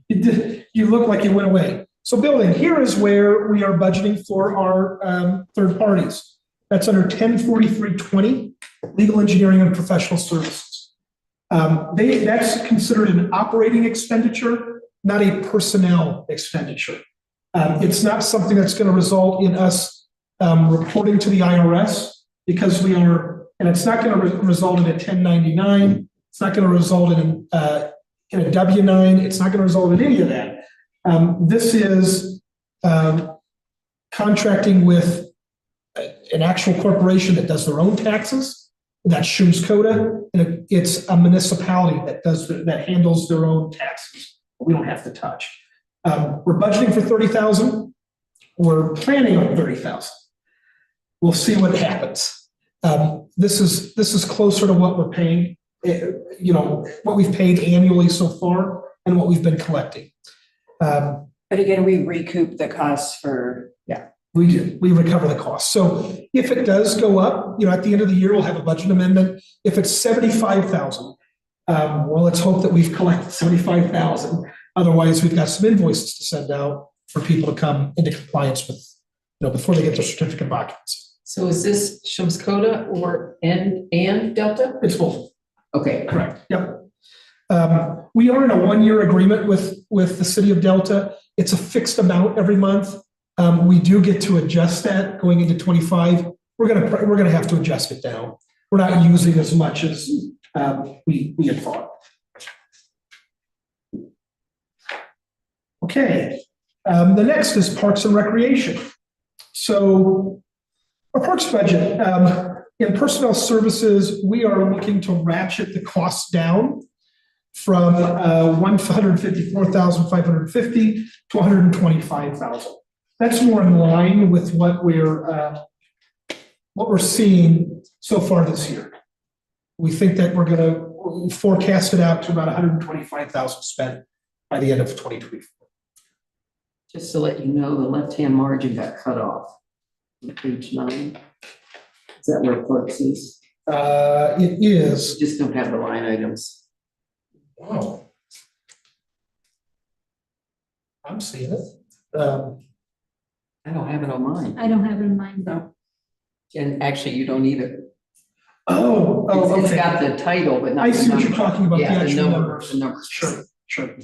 You look like you went away. So building, here is where we are budgeting for our third parties. That's under 104320, legal engineering and professional services. That's considered an operating expenditure, not a personnel expenditure. It's not something that's going to result in us reporting to the IRS because we are, and it's not going to result in a 1099. It's not going to result in a W-9. It's not going to result in any of that. This is contracting with an actual corporation that does their own taxes. That's Shums Coda, and it's a municipality that handles their own taxes. We don't have to touch. We're budgeting for 30,000. We're planning on 30,000. We'll see what happens. This is closer to what we're paying. What we've paid annually so far and what we've been collecting.
But again, we recoup the costs for.
Yeah, we do. We recover the cost. So if it does go up, at the end of the year, we'll have a budget amendment. If it's 75,000, well, let's hope that we've collected 75,000. Otherwise, we've got some invoices to send out for people to come into compliance with, before they get their certificate of occupancy.
So is this Shums Coda or and Delta?
It's both.
Okay.
Correct. Yep. We are in a 1-year agreement with the city of Delta. It's a fixed amount every month. We do get to adjust that going into 25. We're gonna have to adjust it down. We're not using as much as we had thought. Okay. The next is Parks and Recreation. So our parks budget, in personnel services, we are looking to ratchet the costs down from 154,550 to 125,000. that's more in line with what we're seeing so far this year. We think that we're gonna forecast it out to about 125,000 spent by the end of 2024.
Just to let you know, the left-hand margin got cut off. On page 9. Is that where clerks is?
It is.
Just don't have the line items.
Wow. I'm seeing it.
I don't have it on mine.
I don't have it in mind though.
And actually, you don't either.
Oh,
It's
okay.
got the title, but not.
I
the
see what you're
number.
talking about, the
Yeah,
actual
number,
numbers.
the numbers.
Sure.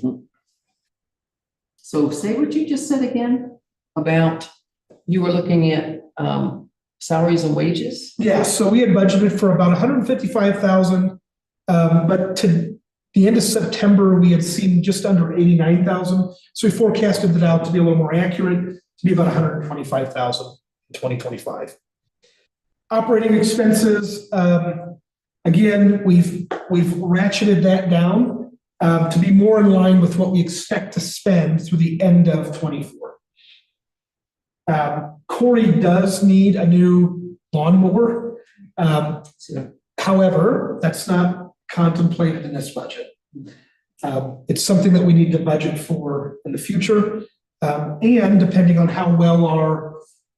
So say what you just said again about, you were looking at salaries and wages?
Yeah, so we had budgeted for about 155,000, but to the end of September, we had seen just under 89,000. So we forecasted it out to be a little more accurate, to be about 125,000 in 2025. Operating expenses, again, we've ratcheted that down to be more in line with what we expect to spend through the end of 24. Corey does need a new lawnmower. However, that's not contemplated in this budget. It's something that we need to budget for in the future. And depending on how well our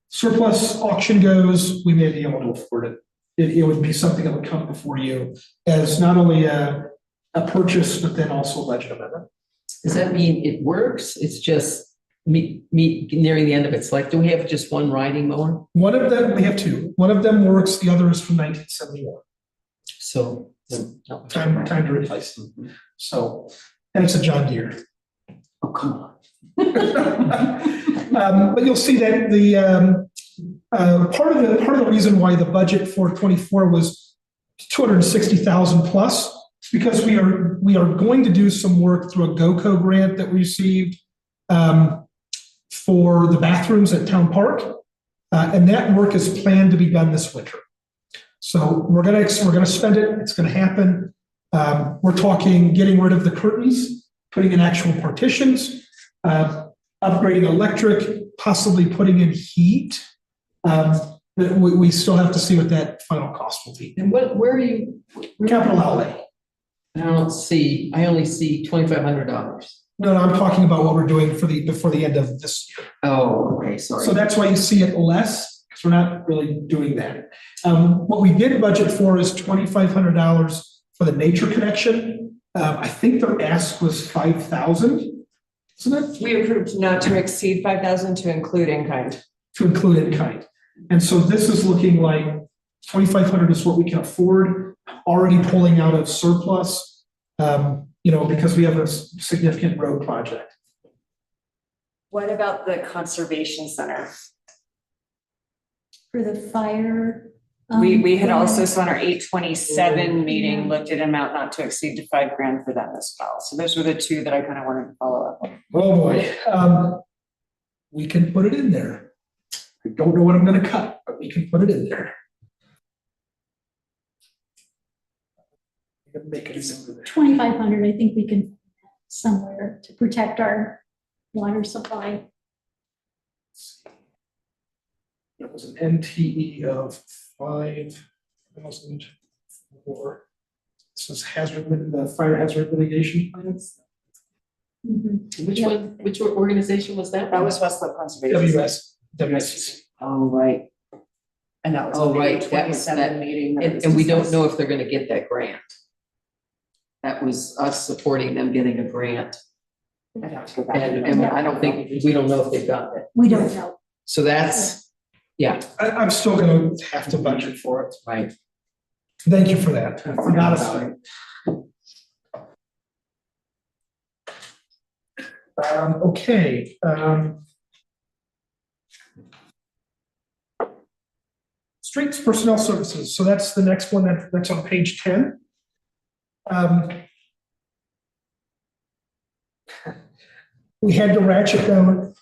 surplus auction goes, we may be able to afford it. It would be something that would come before you as not only a purchase, but then also a budget amendment.
Does that mean it works? It's just me nearing the end of its life. Do we have just one riding mower?
One of them, we have two. One of them works, the other is from 1971.
So.
Time to replace them. So, and it's a John Deere.
Oh, come on.
But you'll see that the part of the reason why the budget for 24 was 260,000 plus is because we are going to do some work through a GOCO grant that we received for the bathrooms at Town Park, and that work is planned to be done this winter. So we're gonna spend it. It's gonna happen. We're talking getting rid of the curtains, putting in actual partitions, upgrading electric, possibly putting in heat. We still have to see what that final cost will be.
And where are you?
Capital outlay.
I only see $2,500.
No, I'm talking about what we're doing before the end of this year.
Oh, okay, sorry.
So that's why you see it less, because we're not really doing that. What we did budget for is $2,500 for the nature connection. I think their ask was 5,000, isn't it?
We approved not to exceed 5,000 to include in kind.
To include in kind. And so this is looking like 2,500 is what we can afford, already pulling out of surplus, because we have a significant road project.
What about the conservation center?
For the fire.
We had also, so on our 8/27 meeting, looked at amount not to exceed to $5,000 for that as well. So those were the two that I kind of wanted to follow up on.
Oh, boy. We can put it in there. I don't know what I'm gonna cut, but we can put it in there. Make it easier.
2,500, I think we can somewhere to protect our water supply.
It was an NTE of 5,000 for, this is the fire hazard mitigation plans.
Mhm.
Which
Yeah.
one, which organization was that?
That was Westland Conservation.
WSCC.
Oh, right.
And that was
Oh,
on the
right, that was
8/27 meeting. that was
And we don't
discussed.
know if they're gonna get that grant. That was us supporting them getting a grant.
I'd have to go back
And I don't think, we don't know if they've got it.
We don't know.
So that's,
I'm still gonna have to budget for it.
right.
Thank you for that. I forgot about it. Okay. Streets personnel services. So that's the next one that's on page 10. We had to ratchet down,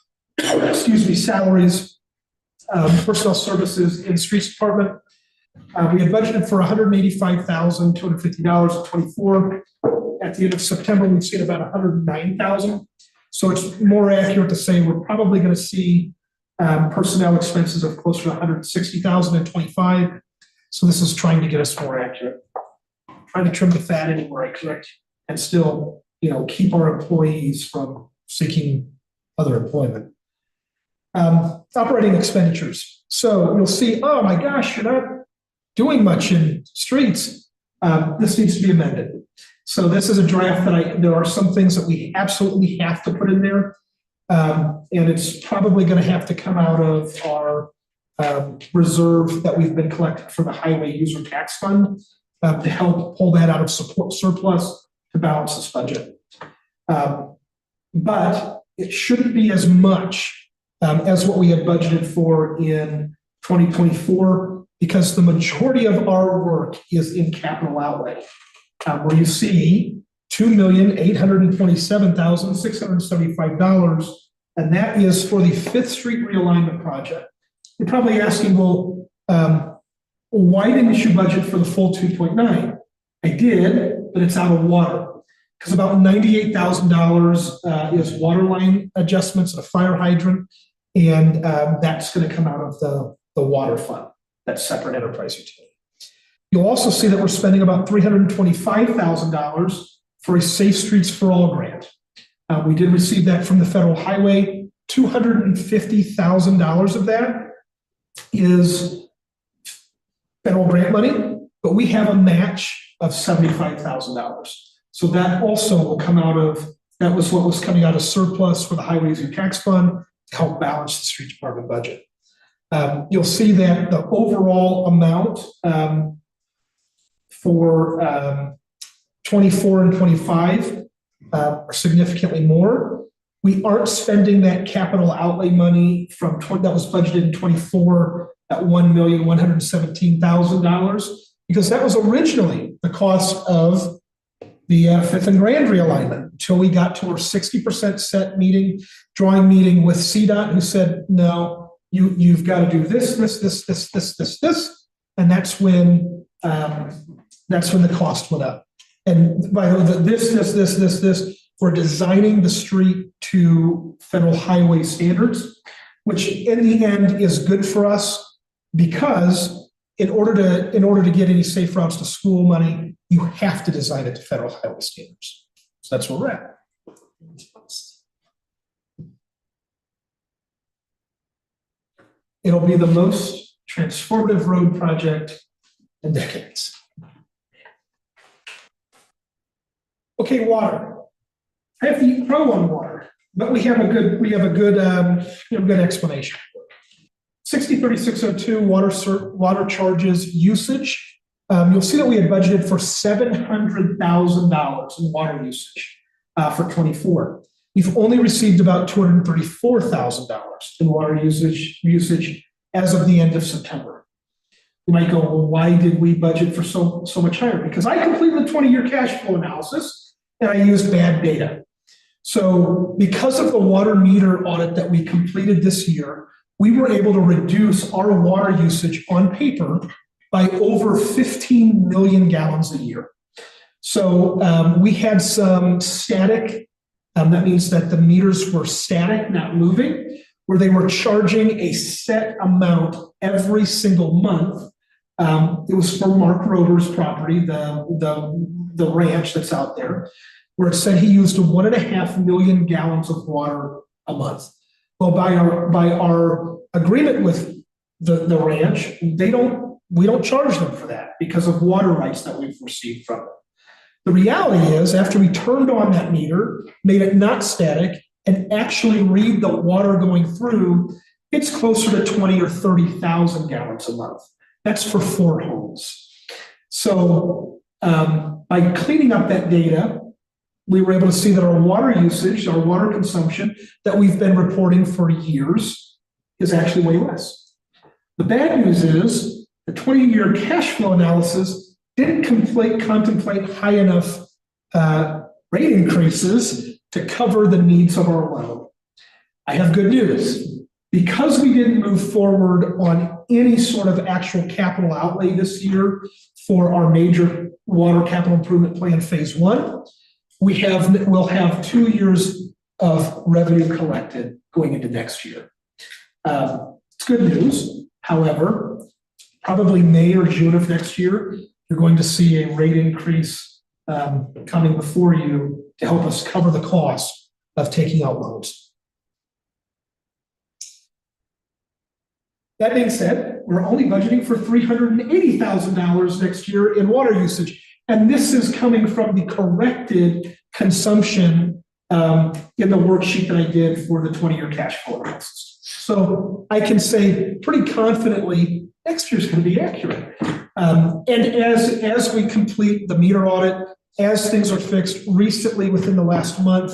salaries, personnel services in streets department. We had budgeted for $185,250 in 24. At the end of September, we've seen about $109,000. So it's more accurate to say we're probably going to see Personnel expenses of closer to 160,000 in 25. So this is trying to get us more accurate. Trying to trim the fat anywhere I could and still, keep our employees from seeking other employment. Operating expenditures. So you'll see, oh my gosh, you're not doing much in streets. This needs to be amended. So this is a draft that there are some things that we absolutely have to put in there. And it's probably going to have to come out of our reserve that we've been collecting for the highway user tax fund to help pull that out of support surplus to balance this budget. But it shouldn't be as much as what we had budgeted for in 2024, because the majority of our work is in capital outlay, where you see $2,827,675, and that is for the 5th Street realignment project. You're probably asking, well, why didn't you budget for the full 2.9? I did, but it's out of water. Because about $98,000 is water line adjustments and a fire hydrant, and that's going to come out of the water fund, that separate enterprise utility. You'll also see that we're spending about $325,000 for a Safe Streets for All grant. We did receive that from the federal highway. $250,000 of that is federal grant money, but we have a match of $75,000. So that also will come out of, that was what was coming out of surplus for the highways and tax fund to help balance the street department budget. You'll see that the overall amount for 24 and 25 are significantly more. We aren't spending that capital outlay money from that was budgeted in 24 at $1,117,000, because that was originally the cost of the 5th and Grand realignment until we got to our 60% set drawing meeting with CDOT, who said, no, you've got to do this, and that's when the cost went up. And by the way, this, we're designing the street to federal highway standards, which in the end is good for us, because in order to get any safe routes to school money, you have to design it to federal highway standards. So that's where we're at. It'll be the most transformative road project in decades. Okay, water. I have to eat crow on water, but we have a good explanation. 603602 water charges usage. You'll see that we had budgeted for $700,000 in water usage for 24. We've only received about $234,000 in water usage as of the end of September. You might go, well, why did we budget for so much higher? Because I completed the 20-year cash flow analysis and I used bad data. So because of the water meter audit that we completed this year, we were able to reduce our water usage on paper by over 15 million gallons a year. So we had some static, that means that the meters were static, not moving, where they were charging a set amount every single month. It was for Mark Rover's property, the ranch that's out there, where it said he used 1.5 million gallons of water a month. Well, by our agreement with the ranch, we don't charge them for that because of water rights that we've received from them. The reality is, after we turned on that meter, made it not static, and actually read the water going through, it's closer to 20 or 30,000 gallons a month. That's for 4 homes. So by cleaning up that data, we were able to see that our water usage, our water consumption that we've been reporting for years is actually way less. The bad news is the 20-year cash flow analysis didn't contemplate high enough rate increases to cover the needs of our load. I have good news. Because we didn't move forward on any sort of actual capital outlay this year for our major water capital improvement plan phase 1, we'll have 2 years of revenue collected going into next year. It's good news. However, probably May or June of next year, you're going to see a rate increase coming before you to help us cover the cost of taking out loans. That being said, we're only budgeting for $380,000 next year in water usage. And this is coming from the corrected consumption in the worksheet that I did for the 20-year cash flow analysis. So I can say pretty confidently, next year's going to be accurate. And as we complete the meter audit, as things are fixed recently within the last month,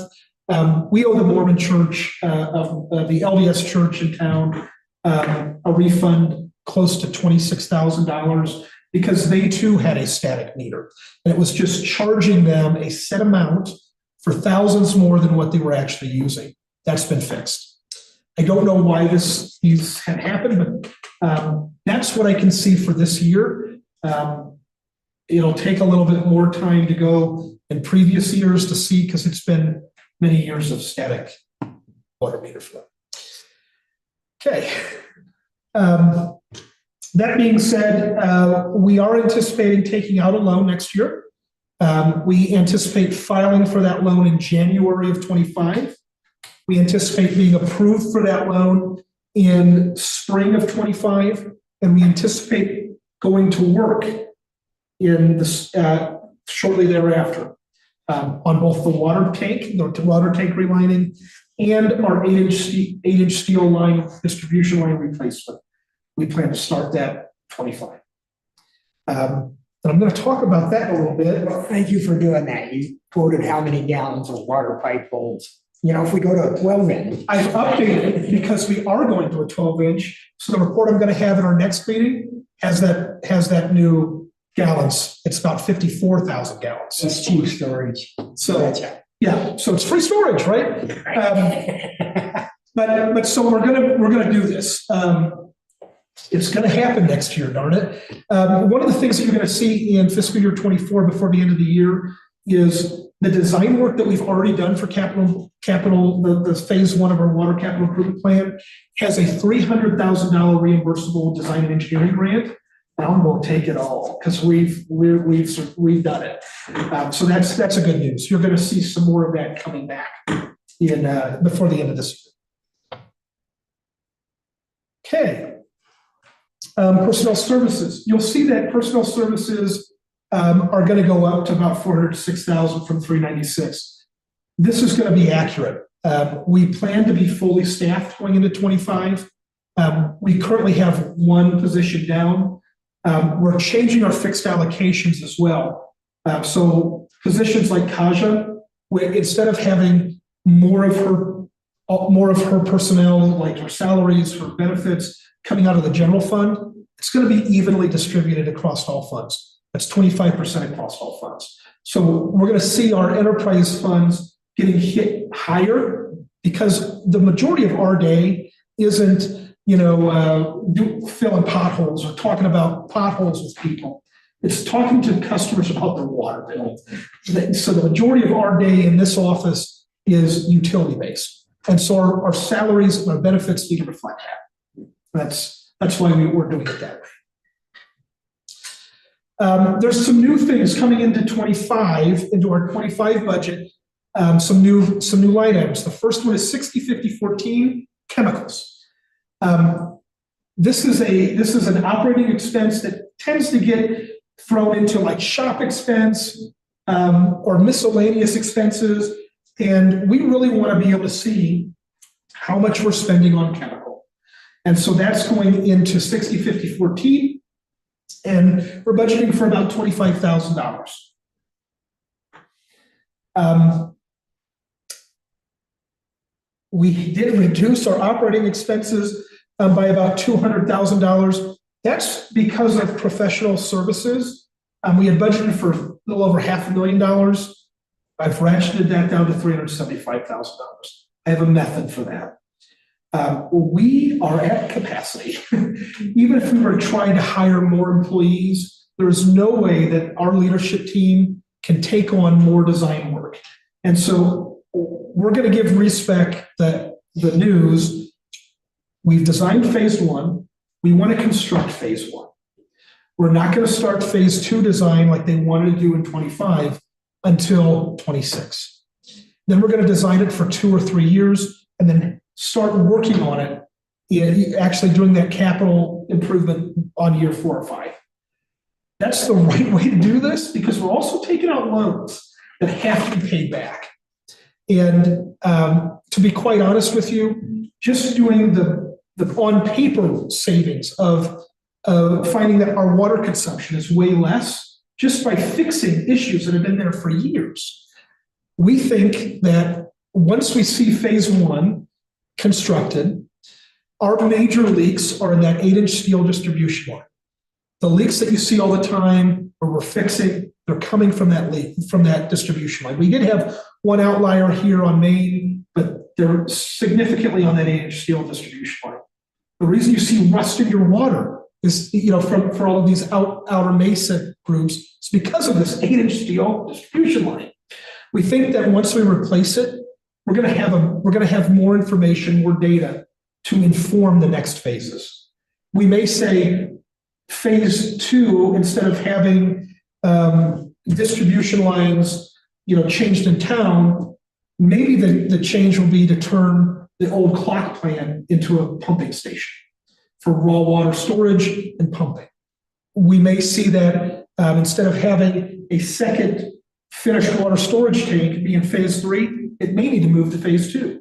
we owe the Mormon Church, the LDS Church in town, a refund close to $26,000 because they too had a static meter. And it was just charging them a set amount for thousands more than what they were actually using. That's been fixed. I don't know why these had happened, but that's what I can see for this year. It'll take a little bit more time to go in previous years to see because it's been many years of static water meter flow. Okay. That being said, we are anticipating taking out a loan next year. We anticipate filing for that loan in January of 25. We anticipate being approved for that loan in spring of 25, and we anticipate going to work in this shortly thereafter on both the water tank relining and our 8-inch steel line distribution line replacement. We plan to start that 25. And I'm going to talk about that a little bit.
Well, thank you for doing that. You quoted how many gallons of water pipe holds. You know, if we go to a 12-inch.
I've updated it because we are going to a 12-inch. So the report I'm going to have in our next meeting has that new gallons. It's about 54,000 gallons.
That's cheap storage.
So
Gotcha.
yeah, so it's free storage, right? But so we're gonna do this. It's gonna happen next year, darn it. One of the things that you're gonna see in fiscal year 24 before the end of the year is the design work that we've already done for capital, the phase 1 of our water capital improvement plan has a $300,000 reimbursable design and engineering grant. And we'll take it all because we've done it. So that's a good news. You're going to see some more of that coming back in before the end of this year. Okay. Personnel services. You'll see that personnel services are going to go up to about 406,000 from 396. This is going to be accurate. We plan to be fully staffed going into 25. We currently have one position down. We're changing our fixed allocations as well. So positions like Kaja, instead of having more of her personnel, like her salaries, her benefits coming out of the general fund, it's going to be evenly distributed across all funds. That's 25% across all funds. So we're going to see our enterprise funds getting hit higher because the majority of our day isn't filling potholes or talking about potholes with people. It's talking to customers about their water bill. So the majority of our day in this office is utility based. And so our salaries and our benefits need to reflect that. That's why we're doing it that way. There's some new things coming into 25, into our 25 budget, some new line items. The first one is 60/50/14 chemicals. This is an operating expense that tends to get thrown into like shop expense or miscellaneous expenses. And we really want to be able to see how much we're spending on chemical. And so that's going into 60/50/14. And we're budgeting for about $25,000. We did reduce our operating expenses by about $200,000. That's because of professional services. We had budgeted for a little over $500,000. I've ratcheted that down to $375,000. I have a method for that. We are at capacity. Even if we were trying to hire more employees, there's no way that our leadership team can take on more design work. And so we're going to give RESPEC the news. We've designed phase one. We want to construct phase one. We're not going to start phase two design like they wanted to do in 25 until 26. Then we're going to design it for 2 or 3 years and then start working on it, actually doing that capital improvement on year 4 or 5. That's the right way to do this because we're also taking out loans that have to be paid back. And to be quite honest with you, just doing the on paper savings of finding that our water consumption is way less just by fixing issues that have been there for years. We think that once we see phase one constructed, our major leaks are in that 8-inch steel distribution line. The leaks that you see all the time where we're fixing, they're coming from that leak, from that distribution line. We did have one outlier here on Main, but they're significantly on that 8-inch steel distribution line. The reason you see rust in your water is, for all of these outer Mesa groups, it's because of this 8-inch steel distribution line. We think that once we replace it, we're going to have more information, more data to inform the next phases. We may say phase two, instead of having distribution lines, changed in town, maybe the change will be to turn the old clock plant into a pumping station for raw water storage and pumping. We may see that instead of having a second finished water storage tank be in phase 3, it may need to move to phase 2.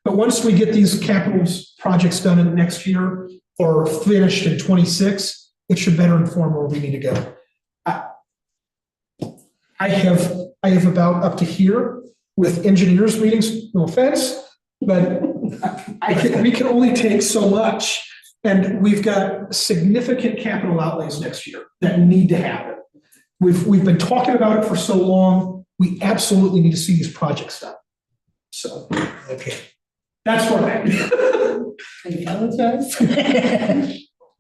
But once we get these capital projects done in next year or finished in 26, it should better inform where we need to go. I have about up to here with engineers meetings, no offense, but we can only take so much. And we've got significant capital outlays next year that need to happen. We've been talking about it for so long. We absolutely need to see these projects done. So, okay, that's where I'm at.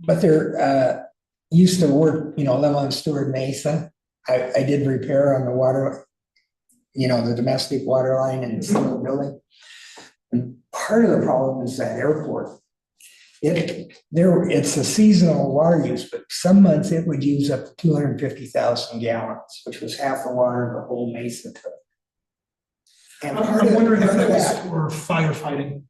But they're used to work, level on Stewart Mesa. I did repair on the water, the domestic water line in the single building. And part of the problem is that airport. It's a seasonal water use, but some months it would use up to 250,000 gallons, which was half the water the whole Mesa took. And
I'm wondering if that was for firefighting.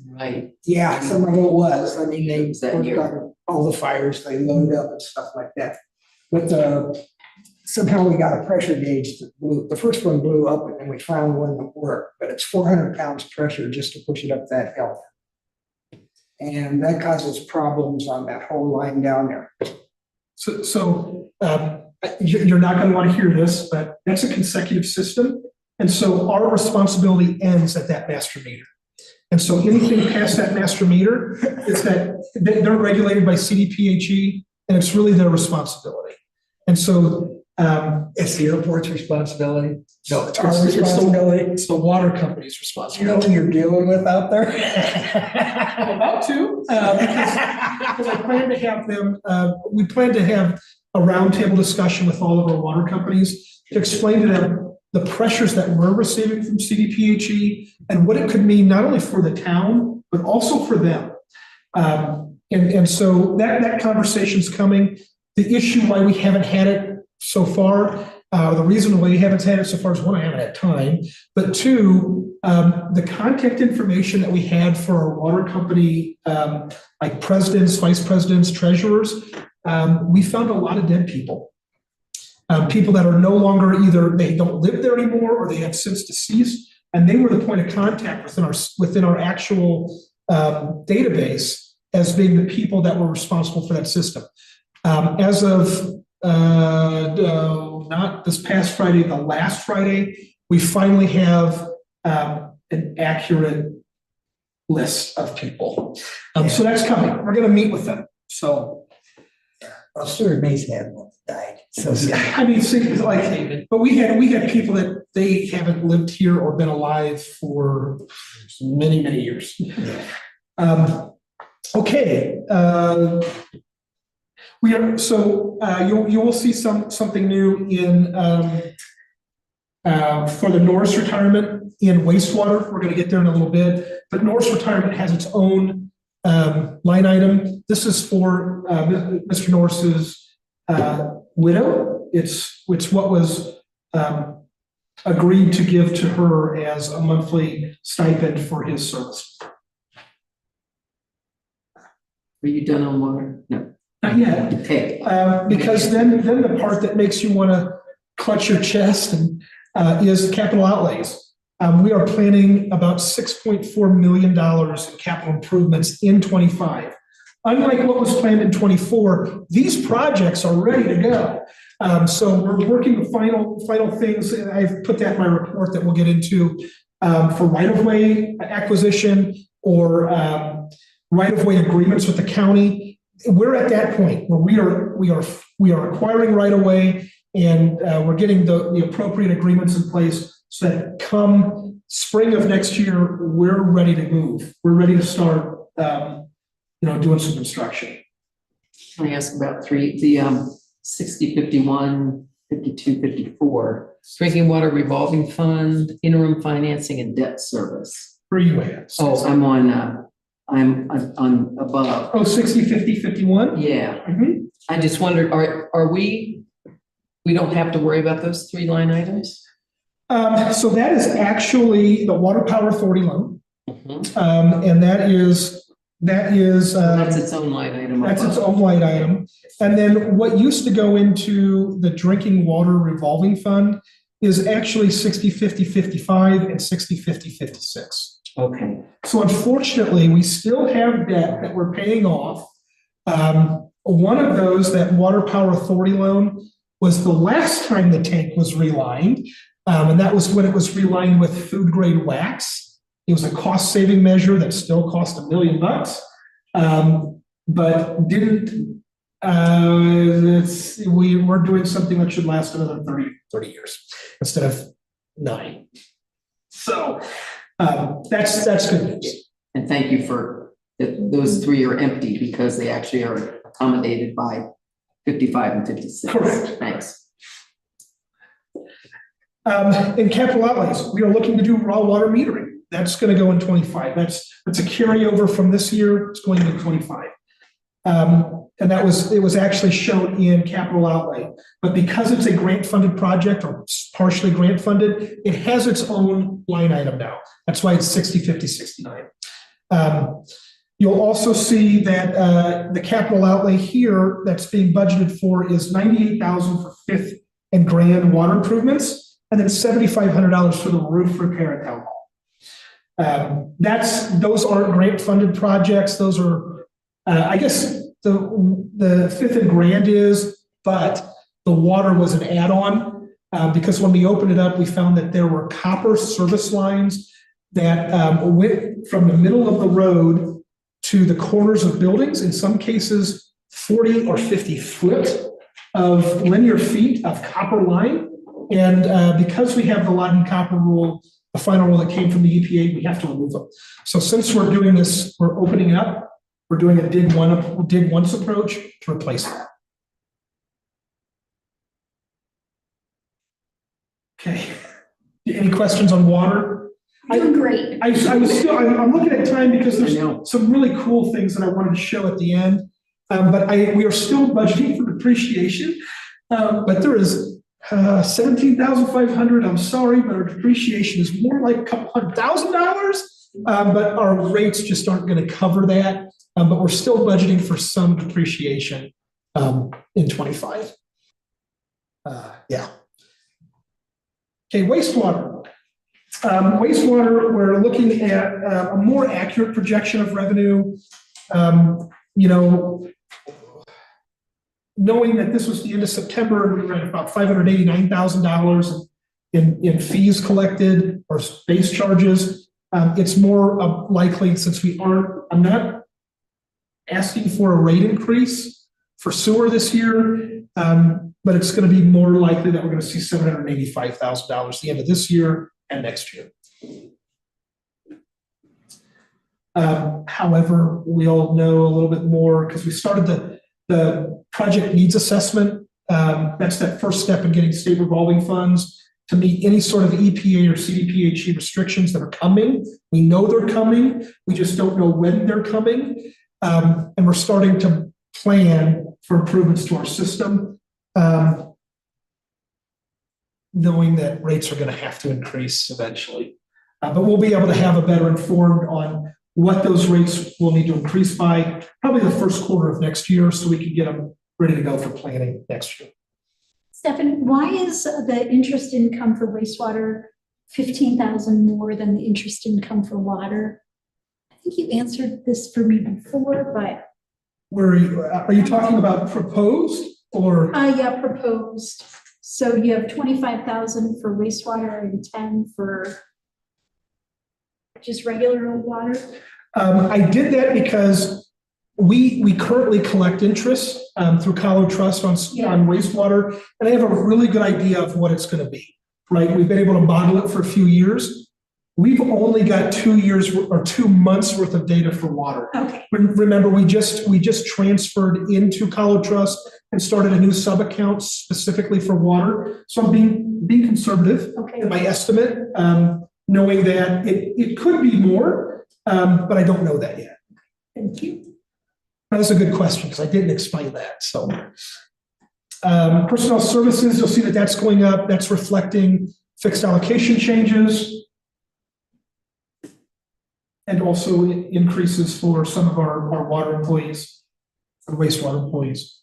Right.
Yeah, some of it was. I mean, they
Was that
worked
year?
on all the fires, they loaded up and stuff like that. But somehow we got a pressure gauge that blew, the first one blew up and then we found one that worked, but it's 400 pounds pressure just to push it up that hill. And that causes problems on that whole line down there.
So you're not going to want to hear this, but that's a consecutive system. And so our responsibility ends at that master meter. And so anything past that master meter is that they're regulated by CDPHE and it's really their responsibility. And so
It's the airport's responsibility.
no, it's
Our responsibility.
it's the water company's
You know
responsibility.
who you're dealing with out there?
About to, because I plan to have them, we plan to have a roundtable discussion with all of our water companies to explain to them the pressures that we're receiving from CDPHE and what it could mean not only for the town, but also for them. And so that conversation's coming. The issue why we haven't had it so far, the reason why we haven't had it so far is one, I haven't had time, but two, the contact information that we had for our water company, like presidents, vice presidents, treasurers, we found a lot of dead people. People that are no longer either they don't live there anymore or they have since deceased, and they were the point of contact within our actual database as being the people that were responsible for that system. As of not this past Friday, the last Friday, we finally have an accurate list of people. So that's coming. We're going to meet with them. So.
Well, Stuart Mesa had one that died. So
I mean, it's like, but we had people that they haven't lived here or been alive for many, many years. Okay. We are, so you will see something new in for the Norris retirement in wastewater. We're going to get there in a little bit, but Norris retirement has its own line item. This is for Mr. Norris's widow. It's what was agreed to give to her as a monthly stipend for his service.
Are you done on water? No.
Not yet.
Okay.
Because then the part that makes you want to clutch your chest and is capital outlays. We are planning about $6.4 million in capital improvements in 25. Unlike what was planned in 24, these projects are ready to go. So we're working the final things. And I've put that in my report that we'll get into for right-of-way acquisition or right-of-way agreements with the county. We're at that point where we are acquiring right-of-way and we're getting the appropriate agreements in place so that come spring of next year, we're ready to move. We're ready to start, doing some construction.
Can I ask about the 60, 51, 52, 54, drinking water revolving fund, interim financing and debt service?
Where are you at?
Oh, I'm on above.
Oh, 60, 50, 51?
Yeah.
Mhm.
I just wondered, are we don't have to worry about those 3 line items?
So that is actually the Water Power Authority loan.
Mhm.
And that is.
That's its own line item.
That's its
above.
own line item. And then what used to go into the drinking water revolving fund is actually 60, 50, 55 and 60, 50, 56.
Okay.
So unfortunately, we still have debt that we're paying off. One of those, that Water Power Authority loan, was the last time the tank was relined. And that was when it was relined with food grade wax. It was a cost saving measure that still cost $1 million, but didn't, we're doing something that should last another 30 years instead of 9. So that's good news.
And thank you for, those 3 are empty because they actually are accommodated by 55 and 56.
Correct.
Thanks.
In capital outlays, we are looking to do raw water metering. That's going to go in 25. That's a carryover from this year. It's going into 25. And it was actually shown in capital outlay. But because it's a grant funded project or partially grant funded, it has its own line item now. That's why it's 60, 50, 69. You'll also see that the capital outlay here that's being budgeted for is $98,000 for Fifth and Grand water improvements, and then $7,500 for the roof repair at town hall. Those aren't grant funded projects. Those are, I guess the Fifth and Grand is, but the water was an add-on because when we opened it up, we found that there were copper service lines that went from the middle of the road to the corners of buildings, in some cases 40 or 50 foot of linear feet of copper line. And because we have the Latin copper rule, the final rule that came from the EPA, we have to remove them. So since we're doing this, we're opening it up. We're doing a dig once approach to replace that. Okay. Any questions on water?
Doing great.
I'm looking at time because there's some really cool things that I wanted to show at the end. But we are still budgeting for depreciation. But there is $17,500. I'm sorry, but our depreciation is more like a couple $100,000. But our rates just aren't going to cover that. But we're still budgeting for some depreciation in 25. Yeah. Okay, wastewater. Wastewater, we're looking at a more accurate projection of revenue. Knowing that this was the end of September, we were at about $589,000 in fees collected or base charges. It's more likely, since I'm not asking for a rate increase for sewer this year, but it's going to be more likely that we're going to see $785,000 at the end of this year and next year. However, we all know a little bit more because we started the project needs assessment. That's that first step in getting state revolving funds. to meet any sort of EPA or CDPHE restrictions that are coming. We know they're coming, we just don't know when they're coming. And we're starting to plan for improvements to our system, knowing that rates are going to have to increase eventually. But we'll be able to have a better informed on what those rates will need to increase by probably the first quarter of next year, so we can get them ready to go for planning next year.
Stephanie, why is the interest income for wastewater 15,000 more than the interest income for water? I think you answered this for me before, but.
Are you talking about proposed or?
Yeah, proposed. So you have 25,000 for wastewater and 10 for just regular water?
I did that because we currently collect interest through Colo Trust on wastewater, and I have a really good idea of what it's going to be, right? We've been able to model it for a few years. We've only got 2 years or 2 months worth of data for water.
Okay.
Remember, we just transferred into Colo Trust and started a new sub-account specifically for water. So I'm being conservative in my estimate, knowing that it could be more, but I don't know that yet.
Thank you.
That's a good question because I didn't explain that. So personnel services, you'll see that that's going up. That's reflecting fixed allocation changes and also increases for some of our water employees, or wastewater employees.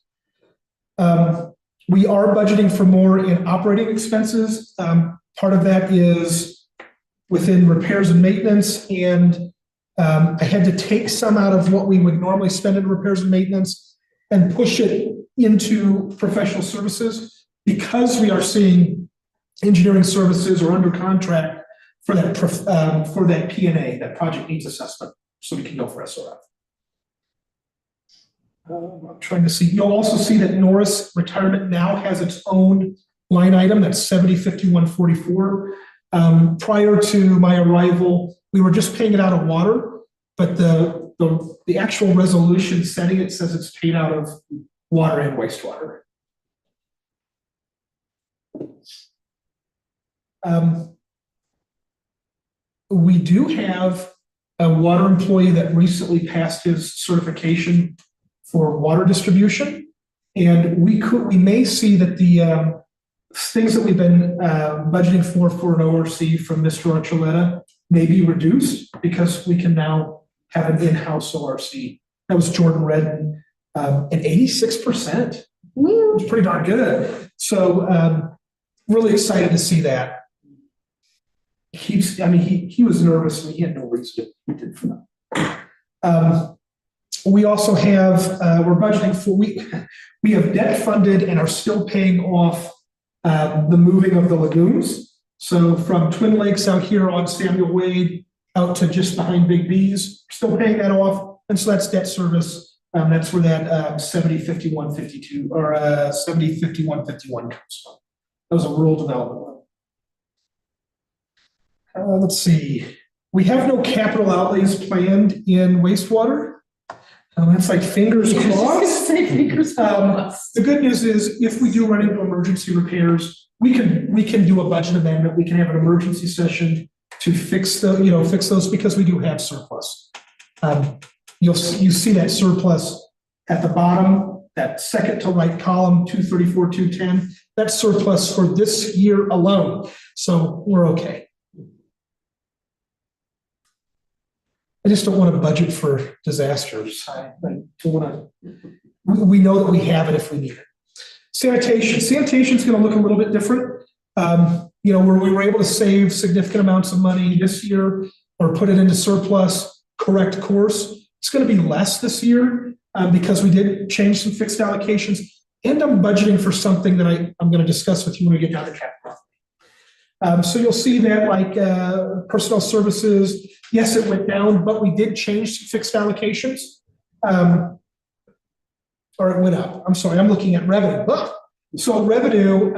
We are budgeting for more in operating expenses. Part of that is within repairs and maintenance, and I had to take some out of what we would normally spend in repairs and maintenance and push it into professional services because we are seeing engineering services or under contract for that P&A, that project needs assessment, so we can go for SRF. I'm trying to see. You'll also see that Norris Retirement now has its own line item that's 705144. Prior to my arrival, we were just paying it out of water, but the actual resolution setting it says it's paid out of water and wastewater. We do have a water employee that recently passed his certification for water distribution, and we may see that the things that we've been budgeting for an ORC from Mr. Archuleta may be reduced because we can now have an in-house ORC. That was Jordan Redden, and 86%. It's pretty darn good. So really excited to see that. He was nervous and he had no reason to do for that. We also have, we're budgeting for, we have debt funded and are still paying off the moving of the lagoons. So from Twin Lakes out here on Samuel Wade out to just behind Big B's, still paying that off. And so that's debt service. That's where that 705152 or 705151 comes from. That was a rural development one. Let's see. We have no capital outlays planned in wastewater. That's like fingers crossed. The good news is if we do run into emergency repairs, we can do a budget amendment. We can have an emergency session to fix those because we do have surplus. You see that surplus at the bottom, that second to right column, 234, 210. That's surplus for this year alone. So we're okay. I just don't want to budget for disasters. We know that we have it if we need it. Sanitation is going to look a little bit different. Where we were able to save significant amounts of money this year or put it into surplus, correct course. It's going to be less this year because we did change some fixed allocations, and I'm budgeting for something that I'm going to discuss with you when we get down to capital. So you'll see that like personnel services, yes, it went down, but we did change some fixed allocations. Or it went up. I'm sorry, I'm looking at revenue. So revenue,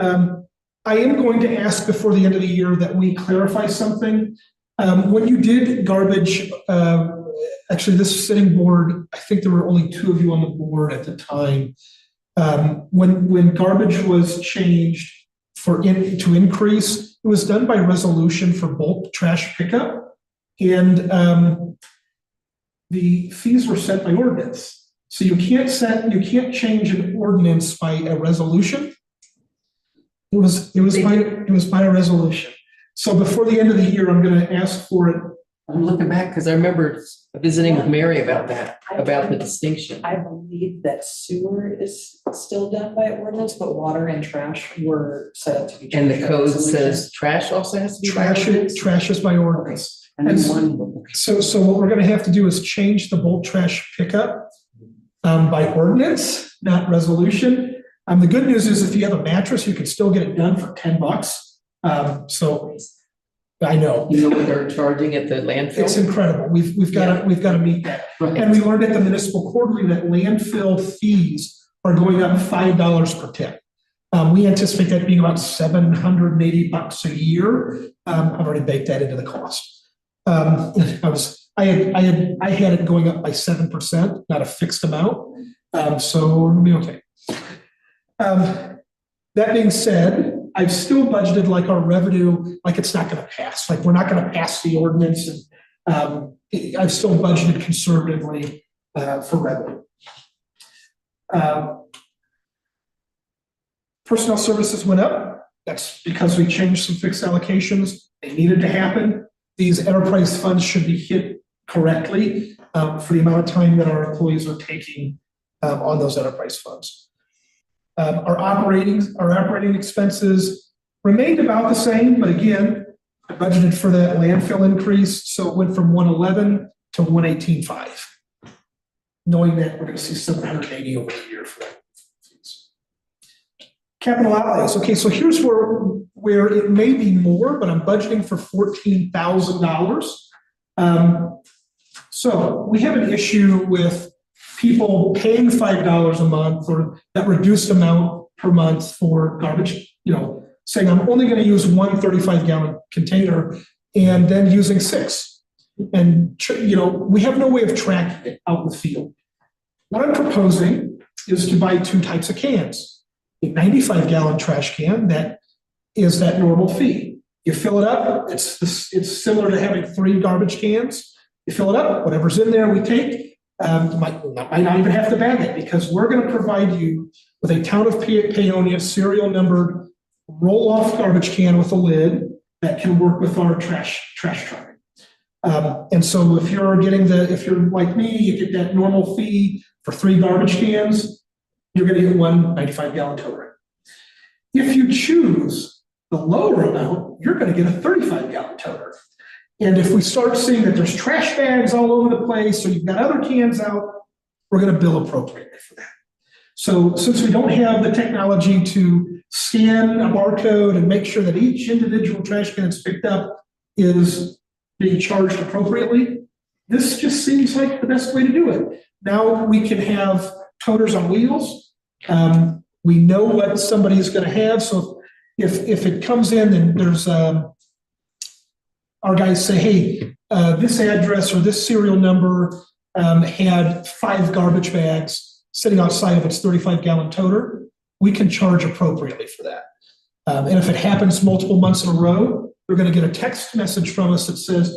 I am going to ask before the end of the year that we clarify something. When you did garbage, actually this sitting board, I think there were only 2 of you on the board at the time. When garbage was changed to increase, It was done by resolution for bulk trash pickup. And the fees were set by ordinance. So you can't change an ordinance by a resolution. It was by a resolution. So before the end of the year, I'm gonna ask for it.
I'm looking back because I remember visiting with Mary about that, about the distinction.
I believe that sewer is still done by ordinance, but water and trash were set up to be.
And the
changed by
code
resolution.
says trash also has to be. by ordinance?
Trash is by ordinance.
And
And
then one.
So what we're gonna have to do is change the bulk trash pickup by ordinance, not resolution. The good news is if you have a mattress, you can still get it done for $10. So I know.
You know what they're charging at the landfill?
It's incredible. We've got to meet that. And we learned at the municipal quarterly that landfill fees are going up $5 per tip. We anticipate that being about $780 a year. I've already baked that into the cost. I had it going up by 7%, not a fixed amount. So it'll be okay. That being said, I've still budgeted like our revenue, like it's not going to pass. Like we're not going to pass the ordinance, and I've still budgeted conservatively for revenue. Personnel services went up. That's because we changed some fixed allocations. They needed to happen. These enterprise funds should be hit correctly for the amount of time that our employees are taking on those enterprise funds. Our operating expenses remained about the same, but again, I budgeted for that landfill increase, so it went from 111 to 118.5, knowing that we're going to see 780 over the year for that. Capital outlays. Okay, so here's where it may be more, but I'm budgeting for $14,000. So we have an issue with people paying $5 a month or that reduced amount per month for garbage, saying I'm only going to use one 35-gallon container and then using 6. And, we have no way of tracking it out in the field. What I'm proposing is to buy 2 types of cans. A 95-gallon trash can that is that normal fee. You fill it up, it's similar to having 3 garbage cans. You fill it up, whatever's in there we take. Might not even have to bag it because we're going to provide you with a Town of Paonia serial numbered roll-off garbage can with a lid that can work with our trash truck. And so if you're like me, you get that normal fee for 3 garbage cans, you're going to get 1 95-gallon toter. If you choose the lower amount, you're going to get a 35-gallon toter. And if we start seeing that there's trash bags all over the place, or you've got other cans out, we're going to bill appropriately for that. So since we don't have the technology to scan a barcode and make sure that each individual trash can that's picked up is being charged appropriately, this just seems like the best way to do it. Now we can have toters on wheels. We know what somebody is going to have. So if it comes in and there's our guys say, hey, this address or this serial number had 5 garbage bags sitting outside of its 35-gallon toter, we can charge appropriately for that. And if it happens multiple months in a row, they're going to get a text message from us that says,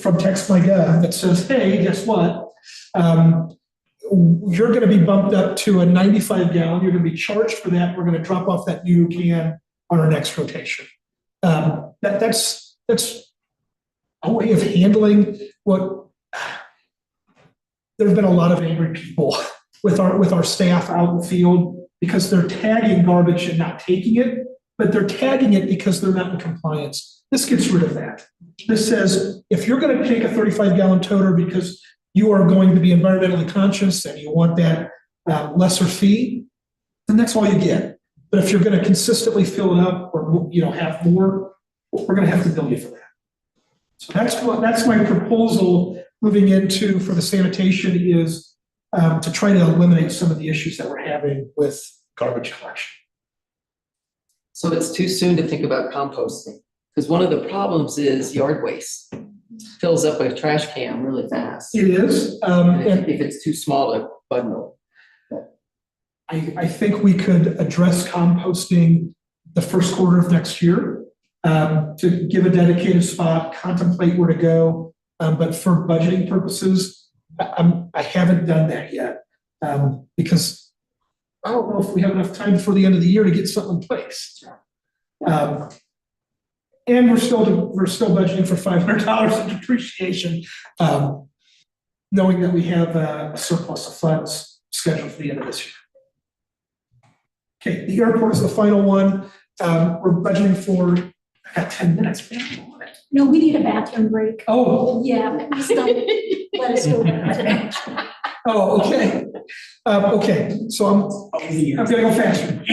from TextMyGov, that says, hey, guess what? You're going to be bumped up to a 95-gallon. You're going to be charged for that. We're going to drop off that new can on our next rotation. That's a way of handling what there have been a lot of angry people with our staff out in the field because they're tagging garbage and not taking it, but they're tagging it because they're not in compliance. This gets rid of that. This says, if you're going to take a 35-gallon toter because you are going to be environmentally conscious and you want that lesser fee, then that's all you get. But if you're going to consistently fill it up or have more, we're going to have to bill you for that. So that's my proposal moving into for the sanitation is to try to eliminate some of the issues that we're having with garbage collection.
So it's too soon to think about composting because one of the problems is yard waste fills up a trash can really fast.
It is.
And if it's too small a bundle.
I think we could address composting the first quarter of next year. to give a dedicated spot, contemplate where to go. But for budgeting purposes, I haven't done that yet. Because I don't know if we have enough time before the end of the year to get something in place. And we're still budgeting for $500 in depreciation, knowing that we have a surplus of funds scheduled for the end of this year. Okay, the airport is the final one. We're budgeting for, I got 10 minutes. Man.
No, we need a bathroom break.
Oh,
Yeah, but please don't let us go back to that.
oh, okay. Okay, so I'm gonna go faster.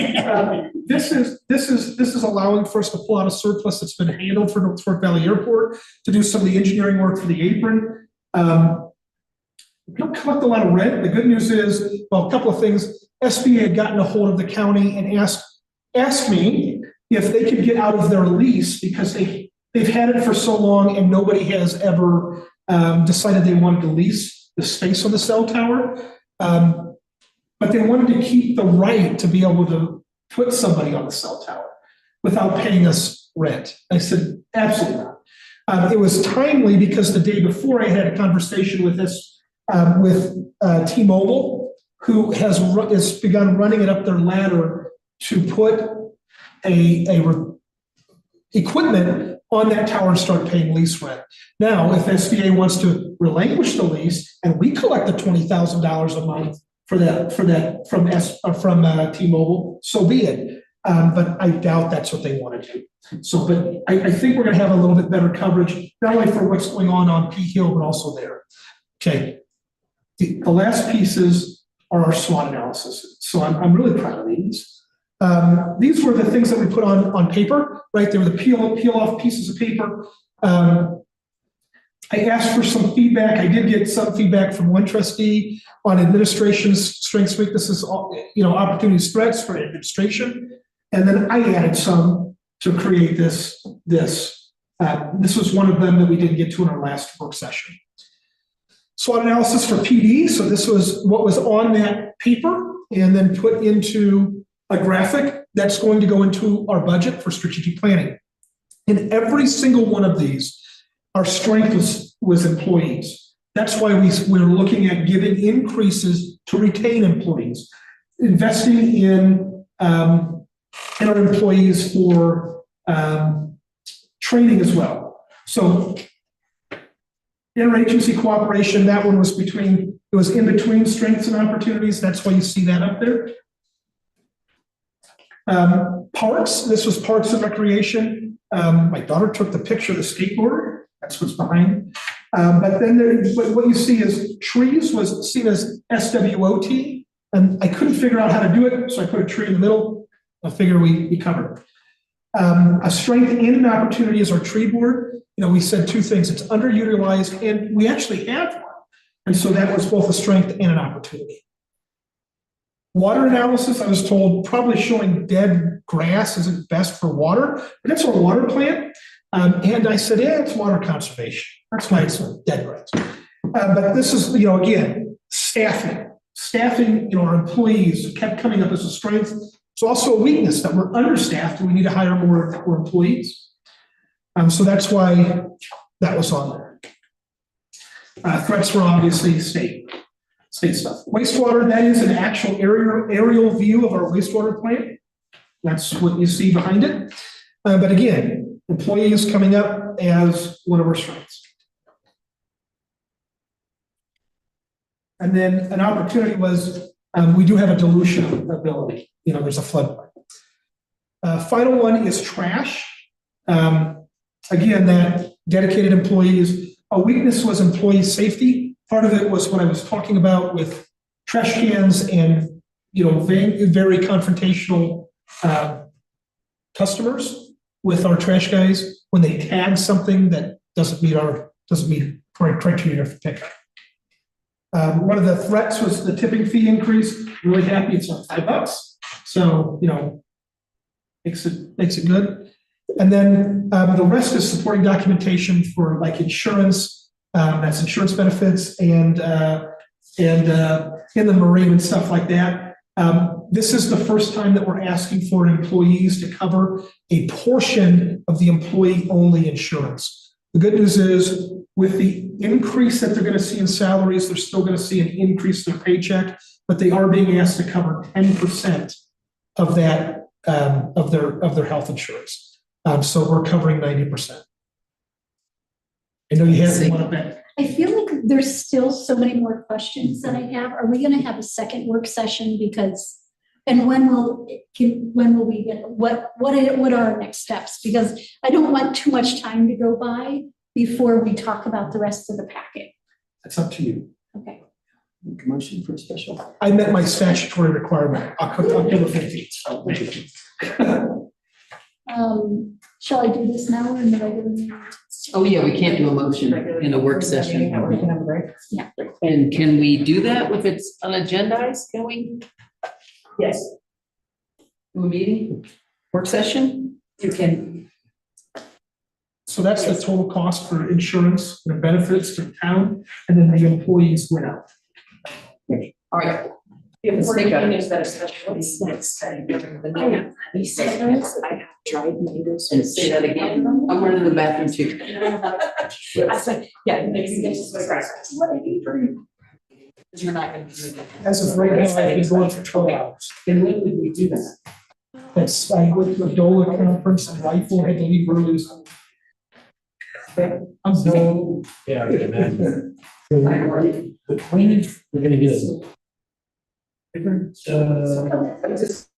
This is allowing for us to pull out a surplus that's been handled for North Fork Valley Airport to do some of the engineering work for the apron. We don't collect a lot of rent. The good news is, well, a couple of things. SBA had gotten a hold of the county and asked me if they could get out of their lease because they've had it for so long and nobody has ever decided they wanted to lease the space on the cell tower. But they wanted to keep the right to be able to put somebody on the cell tower without paying us rent. I said, absolutely not. It was timely because the day before I had a conversation with T-Mobile, who has begun running it up their ladder to put equipment on that tower and start paying lease rent. Now, if SBA wants to relinquish the lease and we collect the $20,000 a month for that from T-Mobile, so be it. But I doubt that's what they want to do. So, but I think we're going to have a little bit better coverage, not only for what's going on P Hill, but also there. Okay. The last pieces are our SWOT analysis. So I'm really proud of these. These were the things that we put on paper, right? They were the peel off pieces of paper. I asked for some feedback. I did get some feedback from one trustee on administration's strengths, weaknesses, opportunities, threats for administration. And then I added some to create this. This was one of them that we didn't get to in our last work session. SWOT analysis for PD. So this was what was on that paper and then put into a graphic that's going to go into our budget for strategic planning. In every single one of these, our strength was employees. That's why we're looking at giving increases to retain employees, investing in our employees for training as well. So interagency cooperation, that one was in between strengths and opportunities. That's why you see that up there. Parks, this was parks and recreation. My daughter took the picture of the skateboarder. That's what's behind. But then what you see is trees was seen as SWOT, and I couldn't figure out how to do it, so I put a tree in the middle. I figure we covered. A strength and an opportunity is our tree board. We said two things. It's underutilized, and we actually have one. And so that was both a strength and an opportunity. Water analysis, I was told, probably showing dead grass isn't best for water, but it's our water plant. And I said, yeah, it's water conservation. That's why it's dead grass. But this is, again, staffing. Staffing, our employees kept coming up as a strength. It's also a weakness that we're understaffed and we need to hire more employees. So that's why that was on there. Threats were obviously state stuff. Wastewater, that is an actual aerial view of our wastewater plant. That's what you see behind it. But again, employees coming up as one of our strengths. And then an opportunity was we do have a dilution ability. There's a floodplain. Final one is trash. Again, that dedicated employees. A weakness was employee safety. Part of it was what I was talking about with trash cans and very confrontational customers with our trash guys when they tag something that doesn't meet criteria for pickup. One of the threats was the tipping fee increase. Really happy it's on $5. So makes it good. And then the rest is supporting documentation for like insurance. That's insurance benefits and in the marine and stuff like that. This is the first time that we're asking for employees to cover a portion of the employee-only insurance. The good news is, with the increase that they're gonna see in salaries, they're still gonna see an increase in their paycheck, but they are being asked to cover 10% of that, of their health insurance. So we're covering 90%. I know you had one back.
I feel like there's still so many more questions that I have. Are we gonna have a second work session? Because, and when will we get, what are our next steps? Because I don't want too much time to go by before we talk about the rest of the packet.
It's up to you.
Okay.
Motion for special.
I met my statutory requirement, October 15th.
Shall I do this now or in the regular meeting?
Oh, yeah, we can't do a motion in a work session.
We can have a break.
And can we do that if it's unagendized? Can we
Yes,
do a meeting, work session?
you can.
So that's the total cost for insurance and benefits to the town, and then the employees went out.
All right.
The
Let's take
important
a-
thing is that especially next time, given the
I
new.
have citrus.
I have tried mangoes.
And say that again. I'm running to the bathroom too.
I said, yeah, maybe this is what I need for you. Because you're not gonna do that.
As of right now, I've been going for 12 hours.
Then when would we do that?
That's, I went to a DOLA conference and Rifle had to leave early. I'm so.
Yeah, I can imagine.
We're
gonna get a different,